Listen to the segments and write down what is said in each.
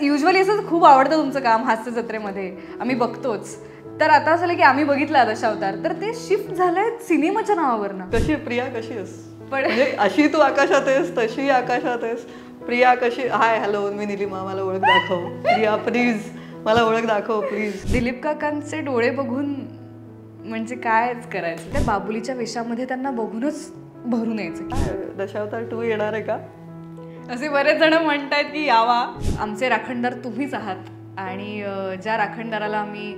Usually असं खूप आवडतं तुमचं काम हास्य जत्रेमध्ये, आम्ही बघतोच. तर आता असं की आम्ही बघितला दशावतार, तर ते शिफ्ट झालंय सिनेमाच्या नावावरनं. कशी प्रिया कशी आहेस? म्हणजे अशी तू आकाशात आहेस तशी आकाशात आहेस. प्रिया कशी? हाय हॅलो मी निलिमा, मला ओळख दाखव. प्रिया प्लीज मला ओळख दाखव प्लीज. दिलीप काकांचे डोळे बघून म्हणजे कायच करायचं, त्या बाबुलीच्या वेशामध्ये त्यांना बघूनच भरून यायचं. दशावतार 2 येणार आहे का? असे बरेच जण म्हणतात की यावा. आमचे राखणदार तुम्हीच आहात आणि ज्या राखणदाराला आम्ही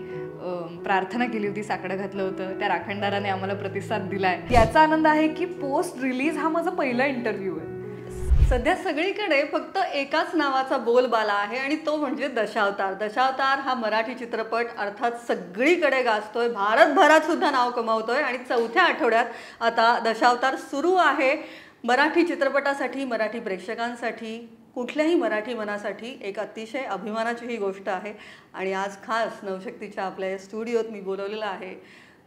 प्रार्थना केली होती, साकडं घातलं होतं, त्या राखणदाराने आम्हाला प्रतिसाद दिलाय. याचा आनंद आहे की पोस्ट रिलीज हा माझा पहिला इंटरव्ह्यू आहे. सध्या सगळीकडे फक्त एकाच नावाचा बोलबाला आहे आणि तो म्हणजे दशावतार. दशावतार हा मराठी चित्रपट अर्थात सगळीकडे गाजतोय, भारतभरात सुद्धा नाव कमावतोय आणि 4थ्या आठवड्यात आता दशावतार सुरू आहे. मराठी चित्रपटासाठी, मराठी प्रेक्षकांसाठी, कुठल्याही मराठी मनासाठी एक अतिशय अभिमानाची ही गोष्ट आहे. आणि आज खास नवशक्तीच्या आपल्या स्टुडिओत मी बोलवलेलं आहे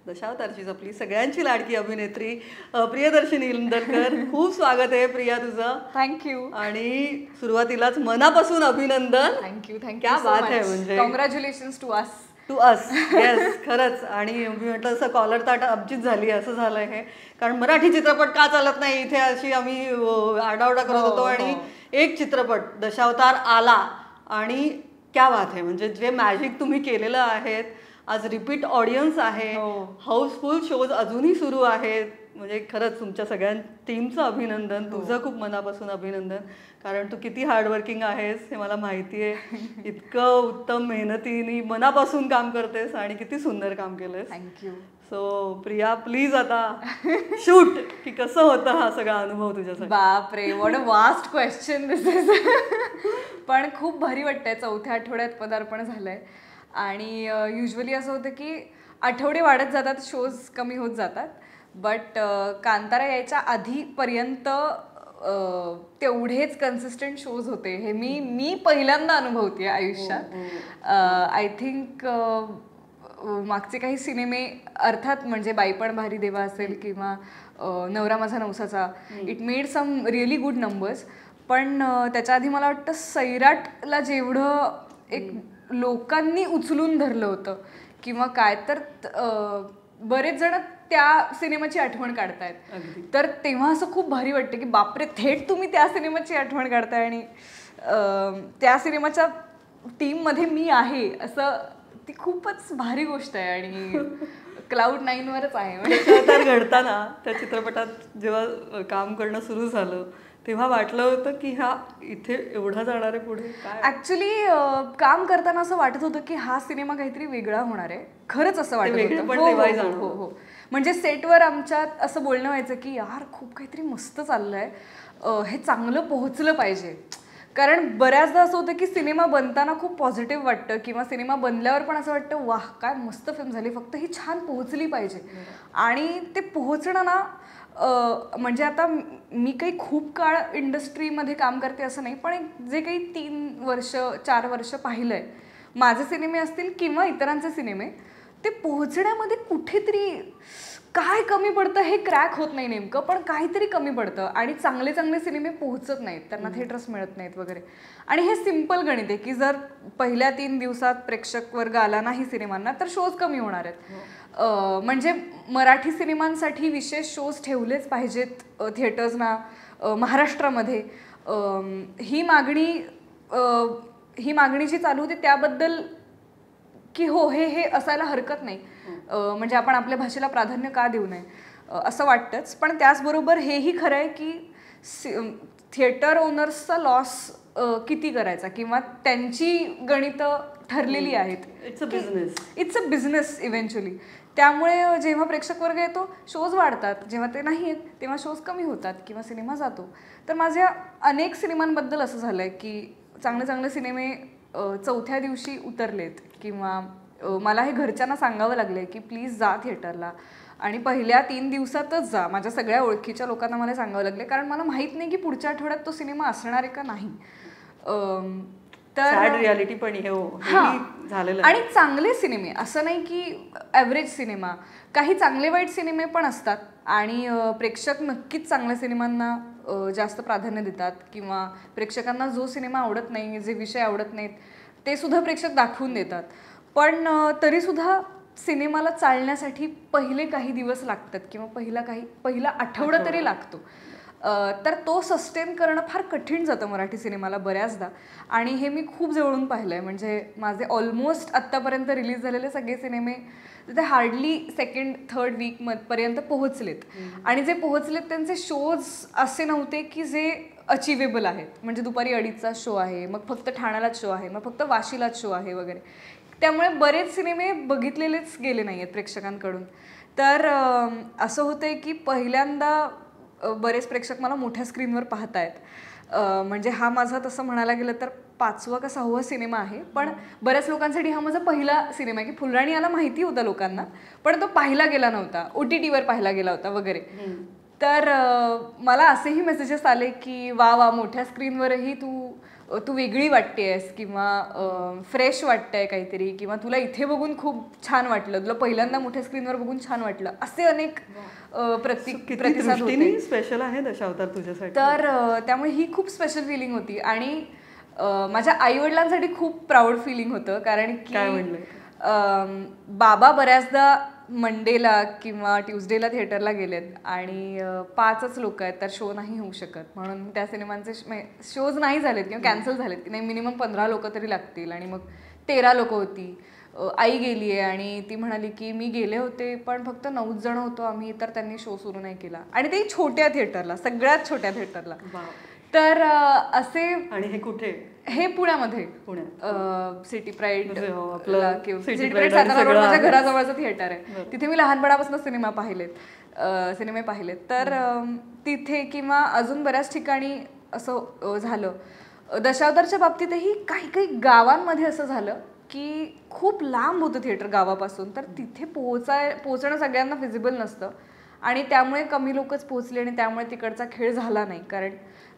दशावतारचीच आपली सगळ्यांची लाडकी अभिनेत्री प्रियदर्शनी इंदरकर. खूप स्वागत आहे प्रिया तुझं. थँक्यू. आणि सुरुवातीलाच मनापासून अभिनंदन. थँक्यू. क्या बात आहे. म्हणजे कॉंग्रॅच्युलेशन्स टू अस. येस खरंच. आणि मी म्हटलं असं कॉलर ताट आमचीच झाली असं झालंय हे, कारण मराठी चित्रपट का चालत नाही इथे अशी आम्ही आरडाओरडा करत होतो. आणि एक चित्रपट दशावतार आला आणि क्या बात आहे. म्हणजे जे मॅजिक तुम्ही केलेलं आहे, आज रिपीट ऑडियन्स आहे, हाऊसफुल शोज अजूनही सुरू आहेत. म्हणजे खरंच तुमच्या सगळ्या टीमचं अभिनंदन. तुझं खूप मनापासून अभिनंदन, कारण तू किती हार्डवर्किंग आहेस हे मला माहिती आहे. इतकं उत्तम मेहनतीने मनापासून काम करतेस आणि किती सुंदर काम केलंस. थँक्यू. सो प्रिया प्लीज आता शूट की कसं होतं हा सगळा अनुभव तुझ्यासाठी? बापरे, what a vast question this is. पण खूप भारी वाटतंय. 4थ्या आठवड्यात पदार्पण झालंय आणि युजली असं होतं की आठवडे वाढत जातात, शोज कमी होत जातात. बट कांतारा यायच्या आधीपर्यंत तेवढेच कन्सिस्टंट शोज होते. हे मी पहिल्यांदा अनुभवते आयुष्यात. आय थिंक मागचे काही सिनेमे अर्थात म्हणजे बाई पण भारी देवा असेल किंवा नवरा माझा नवसाचा, it made some really good numbers. पण त्याच्या आधी मला वाटतं सैराटला जेवढं एक लोकांनी उचलून धरलं होतं किंवा काय, तर बरेच जण त्या सिनेमाची आठवण काढतायत. तर तेव्हा असं खूप भारी वाटतं की बापरे, थेट तुम्ही त्या सिनेमाची आठवण काढताय आणि त्या सिनेमाच्या टीममध्ये मी आहे असं. ती खूपच भारी गोष्ट आहे आणि क्लाउड 9वरच आहे. म्हणजे घडताना त्या चित्रपटात जेव्हा काम करणं सुरू झालं तेव्हा वाटलं होतं की हा इथे एवढा जाणार आहे पुढे काय? ऍक्च्युली काम करताना असं वाटत होतं की हा सिनेमा काहीतरी वेगळा होणार आहे. खरंच असं वाटत होतं. हो. म्हणजे सेटवर आमच्यात असं बोलणं व्हायचं की यार खूप काहीतरी मस्त चाललंय, हे चांगलं पोहोचलं पाहिजे. कारण बऱ्याचदा असं होतं की सिनेमा बनताना खूप पॉझिटिव्ह वाटतं किंवा सिनेमा बनल्यावर पण असं वाटतं वाह काय मस्त फिल्म झाली, फक्त ही छान पोहोचली पाहिजे. आणि ते पोहोचणं ना, म्हणजे आता मी काही खूप काळ इंडस्ट्रीमध्ये काम करते असं नाही, पण जे काही 3 वर्ष 4 वर्ष पाहिलंय माझे सिनेमे असतील किंवा इतरांचे सिनेमे, ते पोहोचण्यामध्ये कुठेतरी काय कमी पडतं हे क्रॅक होत नाही नेमकं, पण काहीतरी कमी पडतं आणि चांगले चांगले सिनेमे पोहोचत नाहीत, त्यांना थिएटर्स मिळत नाहीत वगैरे. आणि हे सिम्पल गणित आहे की जर पहिल्या 3 दिवसात प्रेक्षक वर्ग आला नाही सिनेमांना तर शोज कमी होणार आहेत. म्हणजे मराठी सिनेमांसाठी विशेष शोज ठेवलेच पाहिजेत थिएटर्सना महाराष्ट्रामध्ये. ही मागणी जी चालू होती त्याबद्दल की हो हे असायला हरकत नाही. म्हणजे आपण आपल्या भाषेला प्राधान्य का देऊ नये असं वाटतंच. पण त्याचबरोबर हेही खरं आहे की थिएटर ओनर्सचा लॉस किती करायचा किंवा त्यांची गणितं ठरलेली आहेत. It's a business eventually. त्यामुळे जेव्हा प्रेक्षक वर्ग येतो शोज वाढतात, जेव्हा ते नाही आहेत तेव्हा शोज कमी होतात किंवा सिनेमा जातो. तर माझ्या अनेक सिनेमांबद्दल असं झालंय की चांगले चांगले सिनेमे 4थ्या दिवशी उतरलेत किंवा मला हे घरच्यांना सांगावं लागलंय की प्लीज जा थिएटरला आणि पहिल्या 3 दिवसातच जा. माझ्या सगळ्या ओळखीच्या लोकांना मला सांगावं लागले, कारण मला माहित नाही की पुढच्या आठवड्यात तो सिनेमा असणार आहे का नाही. तर रियालिटी पण झालेलं. आणि चांगले सिनेमे असं नाही की ॲव्हरेज सिनेमा, काही चांगले वाईट सिनेमे पण असतात आणि प्रेक्षक नक्कीच चांगल्या सिनेमांना जास्त प्राधान्य देतात किंवा प्रेक्षकांना जो सिनेमा आवडत नाही, जे विषय आवडत नाहीत ते सुद्धा प्रेक्षक दाखवून देतात. पण तरीसुद्धा सिनेमाला चालण्यासाठी पहिले काही दिवस लागतात किंवा पहिला आठवडा तरी लागतो. तर तो सस्टेन करणं फार कठीण जातं मराठी सिनेमाला बऱ्याचदा. आणि हे मी खूप जवळून पाहिलं आहे. म्हणजे माझे ऑलमोस्ट आत्तापर्यंत रिलीज झालेले सगळे सिनेमे ते हार्डली 2nd, 3rd वीकपर्यंत पोहोचलेत. आणि जे पोहोचलेत त्यांचे शोज असे नव्हते की जे अचिवेबल आहेत. म्हणजे दुपारी 2:30चा शो आहे, मग फक्त ठाण्यालाच शो आहे, मग फक्त वाशीलाच शो आहे वगैरे. त्यामुळे बरेच सिनेमे बघितलेलेच गेले नाही आहेत प्रेक्षकांकडून. तर असं होतंय की पहिल्यांदा बरेच प्रेक्षक मला मोठ्या स्क्रीनवर पाहतायत. म्हणजे हा माझा तसं म्हणायला गेलं तर 5वा का 6वा सिनेमा आहे. पण बऱ्याच लोकांसाठी हा माझा पहिला सिनेमा आहे की फुलराणी याला माहिती होता लोकांना, पण तो पाहिला गेला नव्हता, OTTवर पाहिला गेला होता वगैरे. तर मला असेही मेसेजेस आले की वा मोठ्या स्क्रीनवरही तू वेगळी वाटतेस किंवा फ्रेश वाटतंय काहीतरी, किंवा तुला इथे बघून खूप छान वाटलं, तुला पहिल्यांदा मोठ्या स्क्रीनवर बघून छान वाटलं, असे अनेक प्रतिसाद होते. स्पेशल आहे दशावतार तुझ्यासाठी. तर त्यामुळे ही खूप स्पेशल फिलिंग होती. आणि माझ्या आईवडिलांसाठी खूप प्राऊड फिलिंग होतं. कारण की बाबा बऱ्याचदा मंडेला किंवा ट्यूजडेला थिएटरला गेलेत आणि 5च लोक आहेत, तर शो नाही होऊ शकत. म्हणून त्या सिनेमांचे शोज नाही झालेत किंवा कॅन्सल झालेत की नाही, मिनिमम 15 लोक तरी लागतील. आणि मग 13 लोक होती. आई गेली आहे आणि ती म्हणाली की मी गेले होते पण फक्त 9 जण होतो आम्ही, तर त्यांनी शो सुरू नाही केला. आणि ते छोट्या थिएटरला, सगळ्यात छोट्या थिएटरला. तर असे. आणि हे कुठे? हे पुण्यामध्ये, सिटी प्राईड सातारा माझ्या घराजवळचं थिएटर आहे. तिथे मी लहानपणापासून सिनेमे पाहिलेत. तर तिथे किंवा अजून बऱ्याच ठिकाणी असं झालं. दशावतारच्या बाबतीतही काही गावांमध्ये असं झालं की खूप लांब होतं थिएटर गावापासून, तर तिथे पोहोचणं सगळ्यांना फिजिबल नसतं आणि त्यामुळे कमी लोकच पोहोचले आणि त्यामुळे तिकडचा खेळ झाला नाही. कारण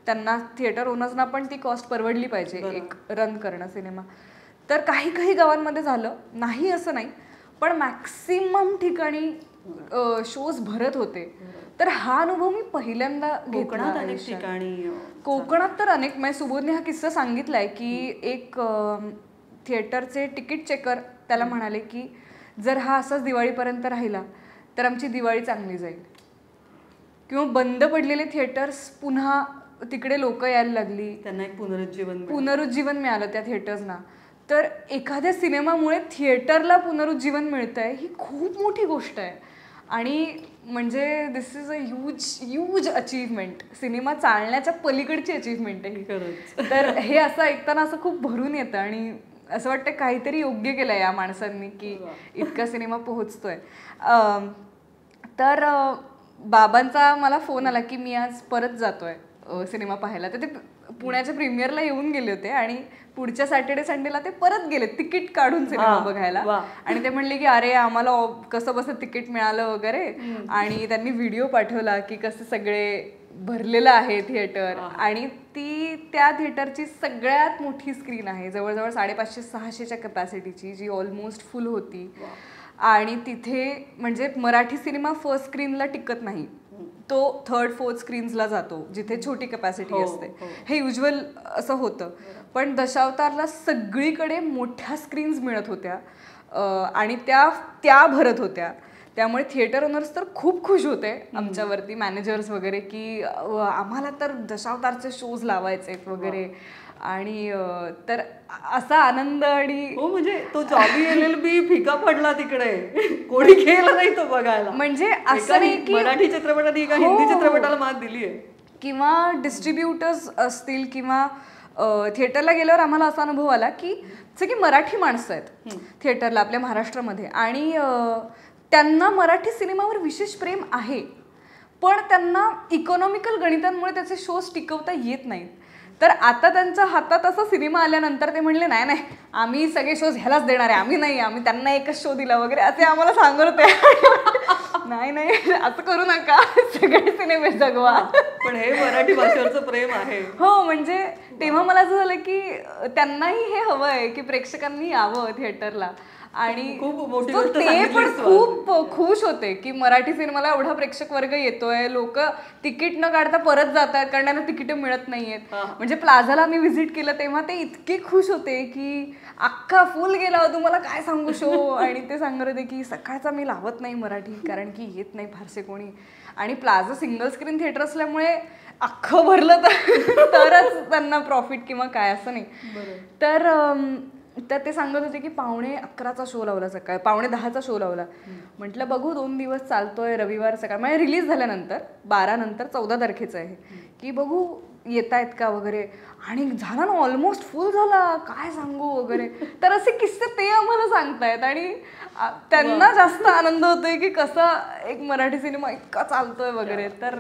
त्यांना थिएटर ओनर्सना पण ती कॉस्ट परवडली पाहिजे एक रन करणं सिनेमा. तर काही गावांमध्ये झालं नाही असं नाही, पण मॅक्सिमम ठिकाणी शोज भरत होते. तर हा अनुभव मी पहिल्यांदा कोकणात तर अनेक. म्हणजे सुबोधने हा किस्सा सांगितलाय की एक थिएटरचे तिकीट चेकर त्याला म्हणाले की जर हा असाच दिवाळीपर्यंत राहिला तर आमची दिवाळी चांगली जाईल. किंवा बंद पडलेले थिएटर्स पुन्हा तिकडे लोक यायला लागली, त्यांना एक पुनरुज्जीवन मिळालं त्या थिएटर्सना. तर एखाद्या सिनेमामुळे थिएटरला पुनरुज्जीवन मिळतंय ही खूप मोठी गोष्ट आहे. आणि म्हणजे this is a huge achievement. Cinema चालण्याच्या पलीकडची अचीवमेंट आहे ही. तर हे असं ऐकताना असं खूप भरून येतं आणि असं वाटतं काहीतरी योग्य केलंय या माणसांनी की इतका सिनेमा पोहोचतोय. तर बाबांचा मला फोन आला की मी आज परत जातोय सिनेमा पाहायला. तर ते पुण्याच्या प्रीमियरला येऊन गेले होते आणि पुढच्या सॅटर्डे संडेला ते परत गेले तिकीट काढून सिनेमा बघायला. आणि ते म्हणले की अरे आम्हाला कसं बसं तिकीट मिळालं वगैरे. आणि त्यांनी व्हिडिओ पाठवला की कसं सगळे भरलेलं आहे थिएटर. आणि त्या थिएटरची सगळ्यात मोठी स्क्रीन आहे, जवळजवळ 550-600च्या कॅपॅसिटीची, जी ऑलमोस्ट फुल होती. आणि तिथे म्हणजे मराठी सिनेमा फर्स्ट स्क्रीनला टिकत नाही, तो 3rd, 4th स्क्रीन्सला जातो जिथे छोटी कॅपॅसिटी असते. हे युज्युअल असं होतं. पण दशावतारला सगळीकडे मोठ्या स्क्रीन्स मिळत होत्या आणि त्या भरत होत्या. त्यामुळे थिएटर ओनर्स तर खूप खुश होते आमच्यावरती, मॅनेजर्स वगैरे, की आम्हाला तर दशावतारचे शोज लावायचे वगैरे. आणि तर असा आनंद. आणि म्हणजे तो जॉबी LLB फिका पडला तिकडे, कोणी गेलं नाही तो बघायला. म्हणजे असं नाही की मराठी चित्रपटाने एका हिंदी चित्रपटाला मात दिली आहे. किंवा डिस्ट्रीब्युटर्स असतील किंवा थिएटरला गेल्यावर आम्हाला असा अनुभव आला की सगळी मराठी माणसं आहेत थिएटरला आपल्या महाराष्ट्रामध्ये आणि त्यांना मराठी सिनेमावर विशेष प्रेम आहे, पण त्यांना इकॉनॉमिकल गणितांमुळे त्याचे शोज टिकवता येत नाहीत. तर आता त्यांच्या हातात असा सिनेमा आल्यानंतर ते म्हणले नाही आम्ही सगळे शोज ह्यालाच देणार आहे, आम्ही त्यांना एकच शो दिला वगैरे असे आम्हाला सांगत होते. नाही असं करू नका, सगळे सिनेमे जगवा. पण हे मराठी भाषेवरचं प्रेम आहे. हो, म्हणजे तेव्हा मला असं झालं की त्यांनाही हे हवं आहे की प्रेक्षकांनी यावं थिएटरला. आणि खूप ते पण खूप खुश होते की मराठी सिनेमाला एवढा प्रेक्षक वर्ग येतोय, लोक तिकीट न काढता परत जात आहेत कारण त्यांना तिकीट मिळत नाहीयेत. म्हणजे प्लाझाला मी व्हिजिट केलं तेव्हा ते इतके खुश होते की अख्खा फुल गेला, तुम्हाला काय सांगू शो. आणि ते सांगत होते की सकाळचा मी लावत नाही मराठी कारण की येत नाही फारसे कोणी, आणि प्लाझा सिंगल स्क्रीन थिएटर असल्यामुळे अख्खं भरलं तरच त्यांना प्रॉफिट किंवा काय असं नाही. तर ते सांगत होते की 11:15चा शो लावला, सकाळी 10:15चा शो लावला. म्हटलं बघू 2 दिवस चालतोय, रविवार सकाळ म्हणजे रिलीज झाल्यानंतर 12 नंतर 14 तारखेचं आहे की बघू येत आहेत का वगैरे. आणि झाला ना ऑलमोस्ट फुल झाला, काय सांगू वगैरे. तर असे किस्से ते आम्हाला सांगतायत आणि त्यांना जास्त आनंद होतोय की कसा एक मराठी सिनेमा इतका चालतोय वगैरे. तर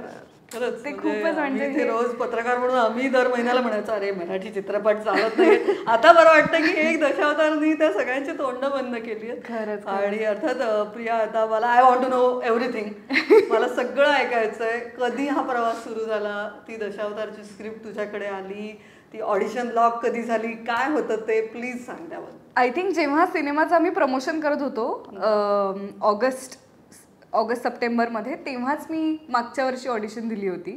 खरंच ते खूपच म्हणजे रोज पत्रकार म्हणून आम्ही दर महिन्याला म्हणायचो अरे मराठी चित्रपट चालत नाही. आता बरं वाटतं की एक दशावतारांनी त्या सगळ्यांची तोंड बंद केली आहेत. आणि अर्थात प्रिया, आता मला I want to know everything. मला सगळं ऐकायचंय. कधी हा प्रवास सुरू झाला, ती दशावतारची स्क्रिप्ट तुझ्याकडे आली, ती ऑडिशन लॉक कधी झाली, काय होतं ते प्लीज सांग त्याबद्दल. आय थिंक जेव्हा सिनेमाचं आम्ही प्रमोशन करत होतो ऑगस्ट-सप्टेंबरमध्ये, तेव्हाच मी मागच्या वर्षी ऑडिशन दिली होती.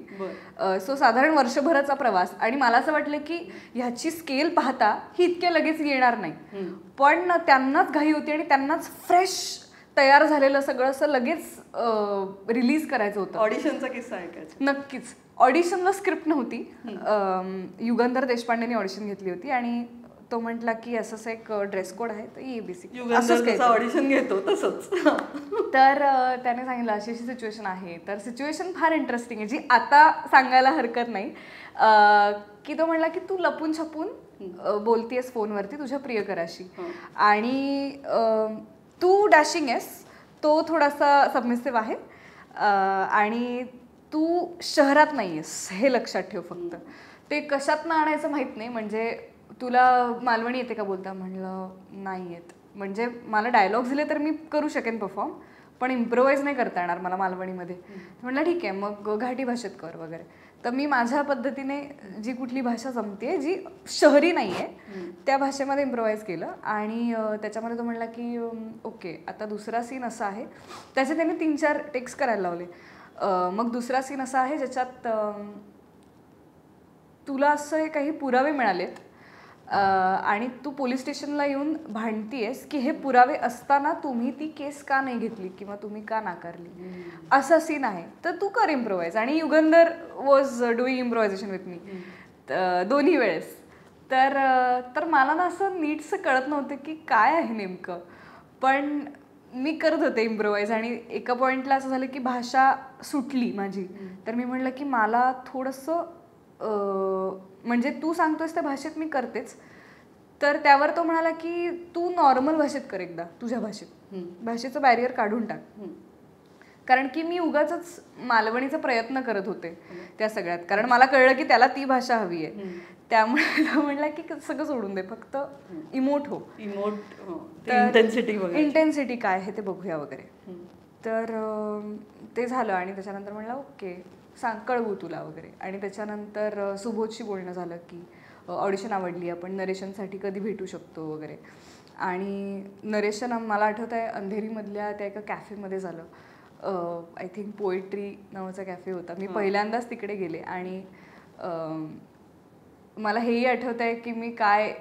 सो साधारण वर्षभराचा प्रवास. आणि मला असं वाटलं की ह्याची स्केल पाहता ही इतक्या लगेच येणार नाही, पण त्यांनाच घाई होती आणि त्यांनाच फ्रेश तयार झालेलं सगळं असं लगेच रिलीज करायचं होतं. ऑडिशनचा किस्सा ऐकायचा. नक्कीच. ऑडिशनला स्क्रिप्ट नव्हती. युगंधर देशपांडेने ऑडिशन घेतली होती आणि तो म्हटला की असंच एक ड्रेस कोड आहे तर युगंधर ऑडिशन घेतो तसंच. तर त्याने सांगितलं अशी अशी सिच्युएशन आहे. तर सिच्युएशन फार इंटरेस्टिंग आहे जी आता सांगायला हरकत नाही. की तो म्हणला की तू लपून छपून बोलतेस फोनवरती तुझ्या प्रियकराशी आणि तू डॅशिंग आहेस, तो थोडासा सबमिसिव्ह आहे आणि तू शहरात नाही आहेस हे लक्षात ठेव फक्त. ते कशातनं आणायचं माहीत नाही, म्हणजे तुला मालवणी येते का बोलता. म्हणलं नाही येत. म्हणजे मला डायलॉग्स दिले तर मी करू शकेन परफॉर्म, पण इम्प्रोवाइज नाही करता येणार मला मालवणीमध्ये. म्हणलं ठीक आहे मग घाटी भाषेत कर वगैरे. तर मी माझ्या पद्धतीने जी कुठली भाषा जमते जी शहरी नाही आहे त्या भाषेमध्ये इम्प्रोवाइज केलं. आणि त्याच्यामध्ये तो म्हणला की ओके आता दुसरा सीन असा आहे, त्याचे त्याने 3-4 टेक्स करायला लावले. मग दुसरा सीन असा आहे ज्याच्यात तुला असं काही पुरावे मिळालेत आणि तू पोलीस स्टेशनला येऊन भांडतीयस की हे पुरावे असताना तुम्ही ती केस का नाही घेतली किंवा तुम्ही का नाकारली, असा सीन आहे. तर तू कर इम्प्रोवाइज. आणि Yugandhar was doing improvisation with me दोन्ही वेळेस. तर मला ना असं नीटसं कळत नव्हतं की काय आहे नेमकं, पण मी करत होते इम्प्रोवाइज. आणि एका पॉईंटला असं झालं की भाषा सुटली माझी. तर मी म्हणलं की मला थोडंसं म्हणजे तू सांगतोयस त्या भाषेत मी करतेच. तर त्यावर तो म्हणाला की तू नॉर्मल भाषेत कर एकदा, तुझ्या भाषेत, भाषेचं बॅरियर काढून टाक. कारण की मी उगाच मालवणीचा प्रयत्न करत होते त्या सगळ्यात, कारण मला कळलं की त्याला ती भाषा हवी आहे. त्यामुळे तो म्हणला की सगळं सोडून दे, फक्त इमोट हो. इंटेन्सिटी काय आहे ते बघूया वगैरे. तर ते झालं आणि त्याच्यानंतर म्हणलं ओके सांग कळवू तुला वगैरे. आणि त्याच्यानंतर सुबोधशी बोलणं झालं की ऑडिशन आवडली, आपण नरेशनसाठी कधी भेटू शकतो वगैरे. आणि नरेशन मला आठवत आहे अंधेरीमधल्या त्या एका कॅफेमध्ये झालं. आय थिंक पोएट्री नावाचा कॅफे होता. मी पहिल्यांदाच तिकडे गेले आणि मला हेही आठवत आहे की मी काय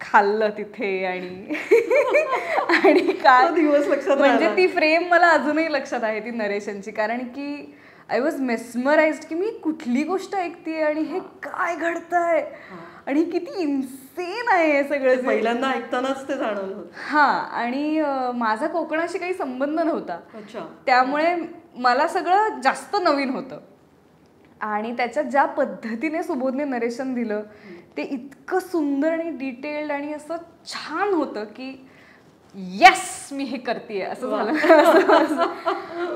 खाल्लं तिथे आणि काय दिवस लक्षात, म्हणजे ती फ्रेम मला अजूनही लक्षात आहे ती नरेशनची. कारण की आय वॉज मेस्मराइज्ड की मी कुठली गोष्ट ऐकते आणि हे काय घडतंय आणि किती इन्सेन आहे हे सगळं. पहिल्यांदा ऐकतानाच ते जाणवलं. आणि माझा कोकणाशी काही संबंध नव्हता, त्यामुळे मला सगळं जास्त नवीन होतं. आणि त्याच्यात ज्या पद्धतीने सुबोधने नरेशन दिलं ते इतकं सुंदर आणि डिटेल्ड आणि असं छान होतं की येस मी हे करतेय असं झालं.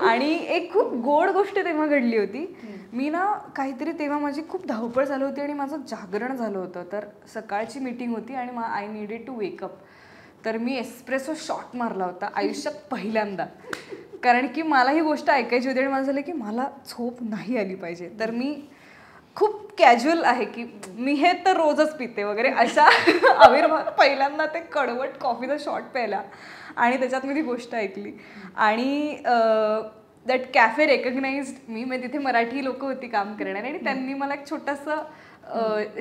आणि एक खूप गोड गोष्ट तेव्हा घडली होती. मी ना काहीतरी तेव्हा माझी खूप धावपळ झाली होती आणि माझं जागरण झालं होतं. तर सकाळची मीटिंग होती आणि आय नीडेड टू वेकअप. तर मी एस्प्रेसो शॉट मारला होता आयुष्यात पहिल्यांदा, कारण की मला ही गोष्ट ऐकायची होती आणि मला झालं की मला झोप नाही आली पाहिजे. तर मी खूप कॅज्युअल आहे की मी हे तर रोजच पिते वगैरे अशा आविर्भाव पहिल्यांदा ते कडवट कॉफीचा शॉट प्यायला आणि त्याच्यात मी ती गोष्ट ऐकली आणि दॅट कॅफे रेकग्नाइज्ड मी म्हणजे तिथे मराठी लोक होती काम करणारी आणि त्यांनी मला एक छोटंसं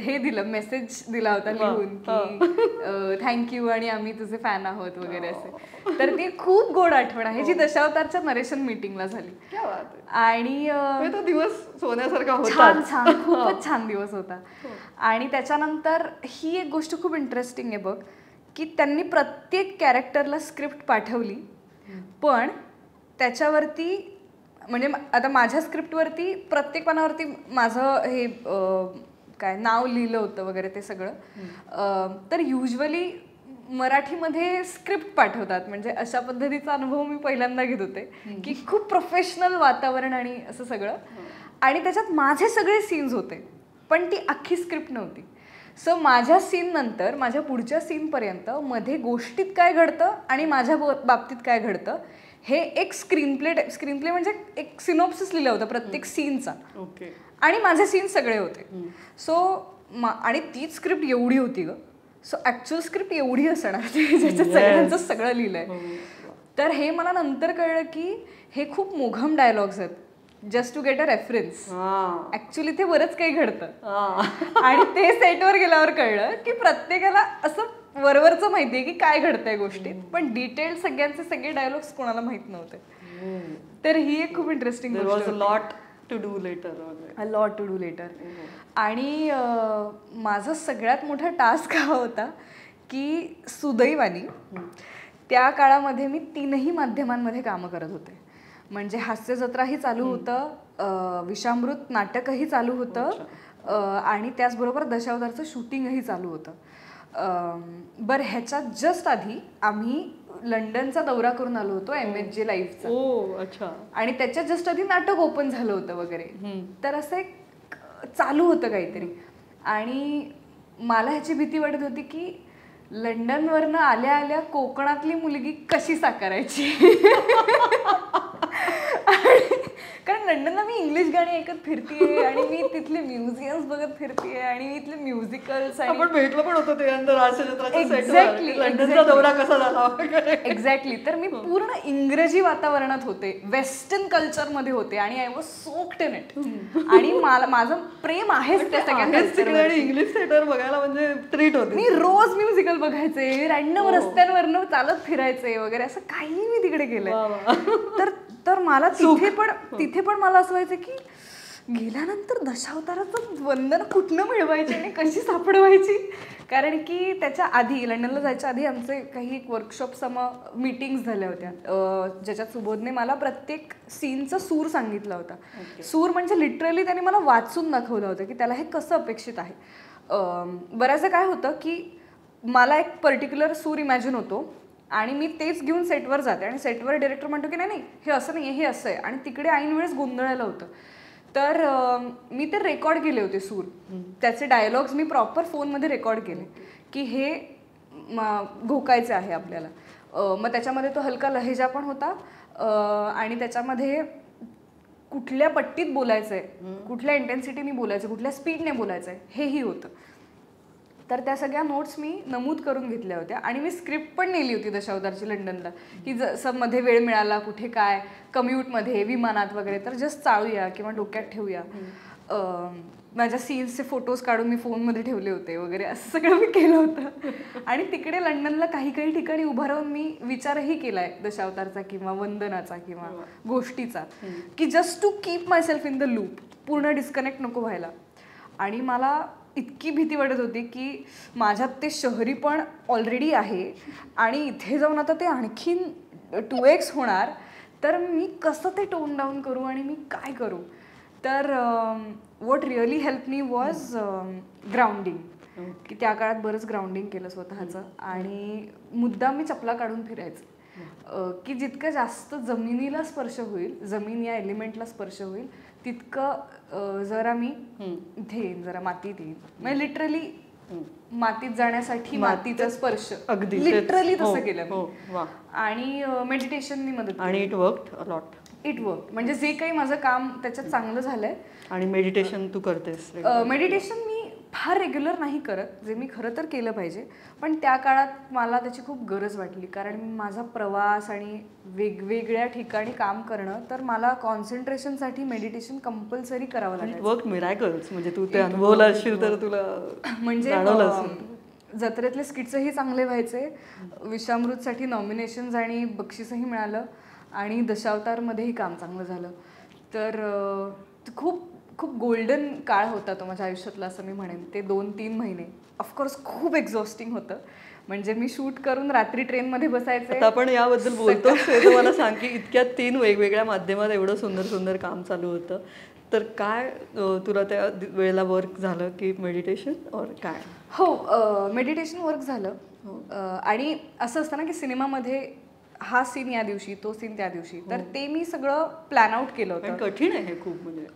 हे दिलं मेसेज दिला होता लिहून की थँक्यू आणि आम्ही तुझे फॅन आहोत वगैरे असे. तर ती खूप गोड आठवण आहे जी दशावतारच्या नरेशन मीटिंगला झाली आणि तो दिवस सोन्यासारखा होता. छान छान खूपच छान दिवस होता. आणि त्याच्यानंतर ही एक गोष्ट खूप इंटरेस्टिंग आहे बघ की त्यांनी प्रत्येक कॅरेक्टरला स्क्रिप्ट पाठवली पण त्याच्यावरती म्हणजे आता माझ्या स्क्रिप्टवरती प्रत्येक पानावरती माझं हे काय नाव लिहिलं होतं वगैरे ते सगळं. तर युजली मराठीमध्ये स्क्रिप्ट पाठवतात म्हणजे अशा पद्धतीचा अनुभव मी पहिल्यांदा घेत होते की खूप प्रोफेशनल वातावरण आणि असं सगळं आणि त्याच्यात माझे सगळे सीन्स होते पण ती अख्खी स्क्रिप्ट नव्हती. सो माझ्या सीन नंतर माझ्या पुढच्या सीनपर्यंत मध्ये गोष्टीत काय घडतं आणि माझ्या बाबतीत काय घडतं हे एक स्क्रीनप्ले म्हणजे एक सिनॉप्सिस लिहिलं होतं प्रत्येक सीनचा आणि माझे सीन सगळे होते. सो आणि तीच स्क्रिप्ट एवढी होती ग. सो ॲक्च्युअल स्क्रिप्ट एवढी असणार ज्याच्यात सगळ्यांचं सगळं लिहिलंय. तर हे मला नंतर कळलं की हे खूप मोघम डायलॉग्स आहेत just to get a reference. Actually ते बरंच काही घडतं आणि ते सेटवर गेल्यावर कळलं की प्रत्येकाला असं वरवरचं माहितीये की काय घडतंय गोष्टीत पण डिटेल सगळ्यांचे सगळे डायलॉग्स कोणाला माहित नव्हते. तर ही एक खूप इंटरेस्टिंग गोष्ट. Lot to do later. आणि माझं सगळ्यात मोठा टास्क हा होता की सुदैवानी त्या काळामध्ये मी 3ही माध्यमांमध्ये कामं करत होते. म्हणजे हास्य जत्राही चालू होतं, विषामृत नाटकही चालू होतं आणि त्याचबरोबर दशावतारचं शूटिंगही चालू होतं. बरं ह्याच्यात जस्ट आधी आम्ही लंडनचा दौरा करून आलो होतो MHJ लाईव्हचा आणि त्याच्यात जस्ट आधी नाटक ओपन झालं होतं वगैरे. तर असं एक चालू होतं काहीतरी आणि मला ह्याची भीती वाटत होती की लंडनवरनं आल्या आल्या कोकणातली मुलगी कशी साकारायची. कारण लंडनला मी इंग्लिश गाणी ऐकत फिरतीये आणि मी तिथले म्युझियम्स बघत फिरतीये आणि इथले म्युझिकल्स आणि आपण भेटलो पण होतो ते लंडनचा दौरा कसा झाला. एक्झॅक्टली. तर मी पूर्ण इंग्रजी वातावरणात होते, वेस्टर्न कल्चरमध्ये होते आणि I was soaked in it. आणि माझं प्रेम आहेच त्या सगळ्या इंग्लिश थिएटर बघायला म्हणजे ट्रीट होते. मी रोज म्युझिकल बघायचे, रॅन्डम रस्त्यांवरनं चालत फिरायचे वगैरे असं काही मी तिकडे केलंय. तर मला तिथे पण मला असं व्हायचं की गेल्यानंतर दशावताराचं वंदन कुठनं मिळवायची आणि कशी सापडवायची. कारण की त्याच्या आधी लंडनला जायच्या आधी आमचे काही वर्कशॉप मीटिंग्स झाल्या होत्या ज्याच्यात सुबोधने मला प्रत्येक सीनचा सूर सांगितला होता. सूर म्हणजे लिटरली त्याने मला वाचून दाखवलं होतं की त्याला हे कसं अपेक्षित आहे. बऱ्याचदा काय होतं की मला एक पर्टिक्युलर सूर इमॅजिन होतो आणि मी तेच घेऊन सेटवर जाते आणि सेटवर डिरेक्टर म्हणतो की नाही हे असं नाही हे असं आहे आणि तिकडे ऐन वेळेस गोंधळायला होतं. तर मी ते रेकॉर्ड केले होते सूर, त्याचे डायलॉग्स मी प्रॉपर फोनमध्ये रेकॉर्ड केले की हे घोकायचे आहे आपल्याला. मग त्याच्यामध्ये तो हलका लहेजा पण होता आणि त्याच्यामध्ये कुठल्या पट्टीत बोलायचं आहे, कुठल्या इंटेन्सिटीने बोलायचं, कुठल्या स्पीडने बोलायचं आहे हेही होतं. तर त्या सगळ्या नोट्स मी नमूद करून घेतल्या होत्या आणि मी स्क्रिप्ट पण नेली होती दशावतारची लंडनला की जसं मध्ये वेळ मिळाला कुठे काय कम्युटमध्ये विमानात वगैरे तर जस्ट चाळूया किंवा डोक्यात ठेवूया. माझ्या सीन्सचे फोटोज काढून मी फोनमध्ये ठेवले होते वगैरे असं सगळं मी केलं होतं. आणि तिकडे लंडनला काही काही ठिकाणी उभं राहून मी विचारही केलाय दशावतारचा किंवा वंदनाचा किंवा गोष्टीचा की just to keep myself in the loop, पूर्ण डिस्कनेक्ट नको व्हायला. आणि मला इतकी भीती वाटत होती की माझ्यात ते शहरी पण ऑलरेडी आहे आणि इथे जाऊन आता ते आणखीन 2x होणार तर मी कसं ते टोन डाऊन करू आणि मी काय करू. तर what really help me was grounding की त्या काळात बरंच ग्राउंडिंग केलं स्वतःचं आणि मुद्दाम मी चपला काढून फिरायचं की जितकं जास्त जमिनीला स्पर्श होईल, जमीन या एलिमेंटला स्पर्श होईल तितकं जरा मी इथे येईन, जरा मातीत येईन. म्हणजे लिटरली मातीत जाण्यासाठी मातीचा स्पर्श अगदी लिटरली तसं केलं आणि मेडिटेशननी मदत आणि it worked a lot. It work. म्हणजे जे काही माझं काम त्याच्यात चांगलं झालंय. आणि मेडिटेशन तू करतेस? मेडिटेशन मी फार रेग्युलर नाही करत, जे मी खरं तर केलं पाहिजे, पण त्या काळात मला त्याची खूप गरज वाटली. कारण माझा प्रवास आणि वेगवेगळ्या ठिकाणी काम करणं, तर मला कॉन्सन्ट्रेशनसाठी मेडिटेशन कंपल्सरी करावं लागेल. Work miracles. म्हणजे तू ते अनुभवलं असशील तर तुला म्हणजे जत्रेतले स्किट्सही चांगले व्हायचे, विषामृतसाठी नॉमिनेशन्स आणि बक्षीसही मिळालं, आणि दशावतारमध्येही काम चांगलं झालं. तर खूप खूप गोल्डन काळ होता तो माझ्या आयुष्यातला असं मी म्हणेन. ते 2-3 महिने ऑफकोर्स खूप एक्झॉस्टिंग होतं. म्हणजे मी शूट करून रात्री ट्रेनमध्ये बसायचे. आता आपण याबद्दल बोलतोच ते तर मला सांग की इतक्या 3 वेगवेगळ्या माध्यमात एवढं सुंदर सुंदर काम चालू होतं, तर काय तुला त्या वेळेला वर्क झालं की मेडिटेशन और काय? हो, मेडिटेशन वर्क झालं. आणि असं असतं ना की सिनेमामध्ये हा सीन या दिवशी, तो सीन त्या दिवशी, तर ते मी सगळं प्लॅन आउट केलं होतं. कठीण आहे हे खूप. म्हणजे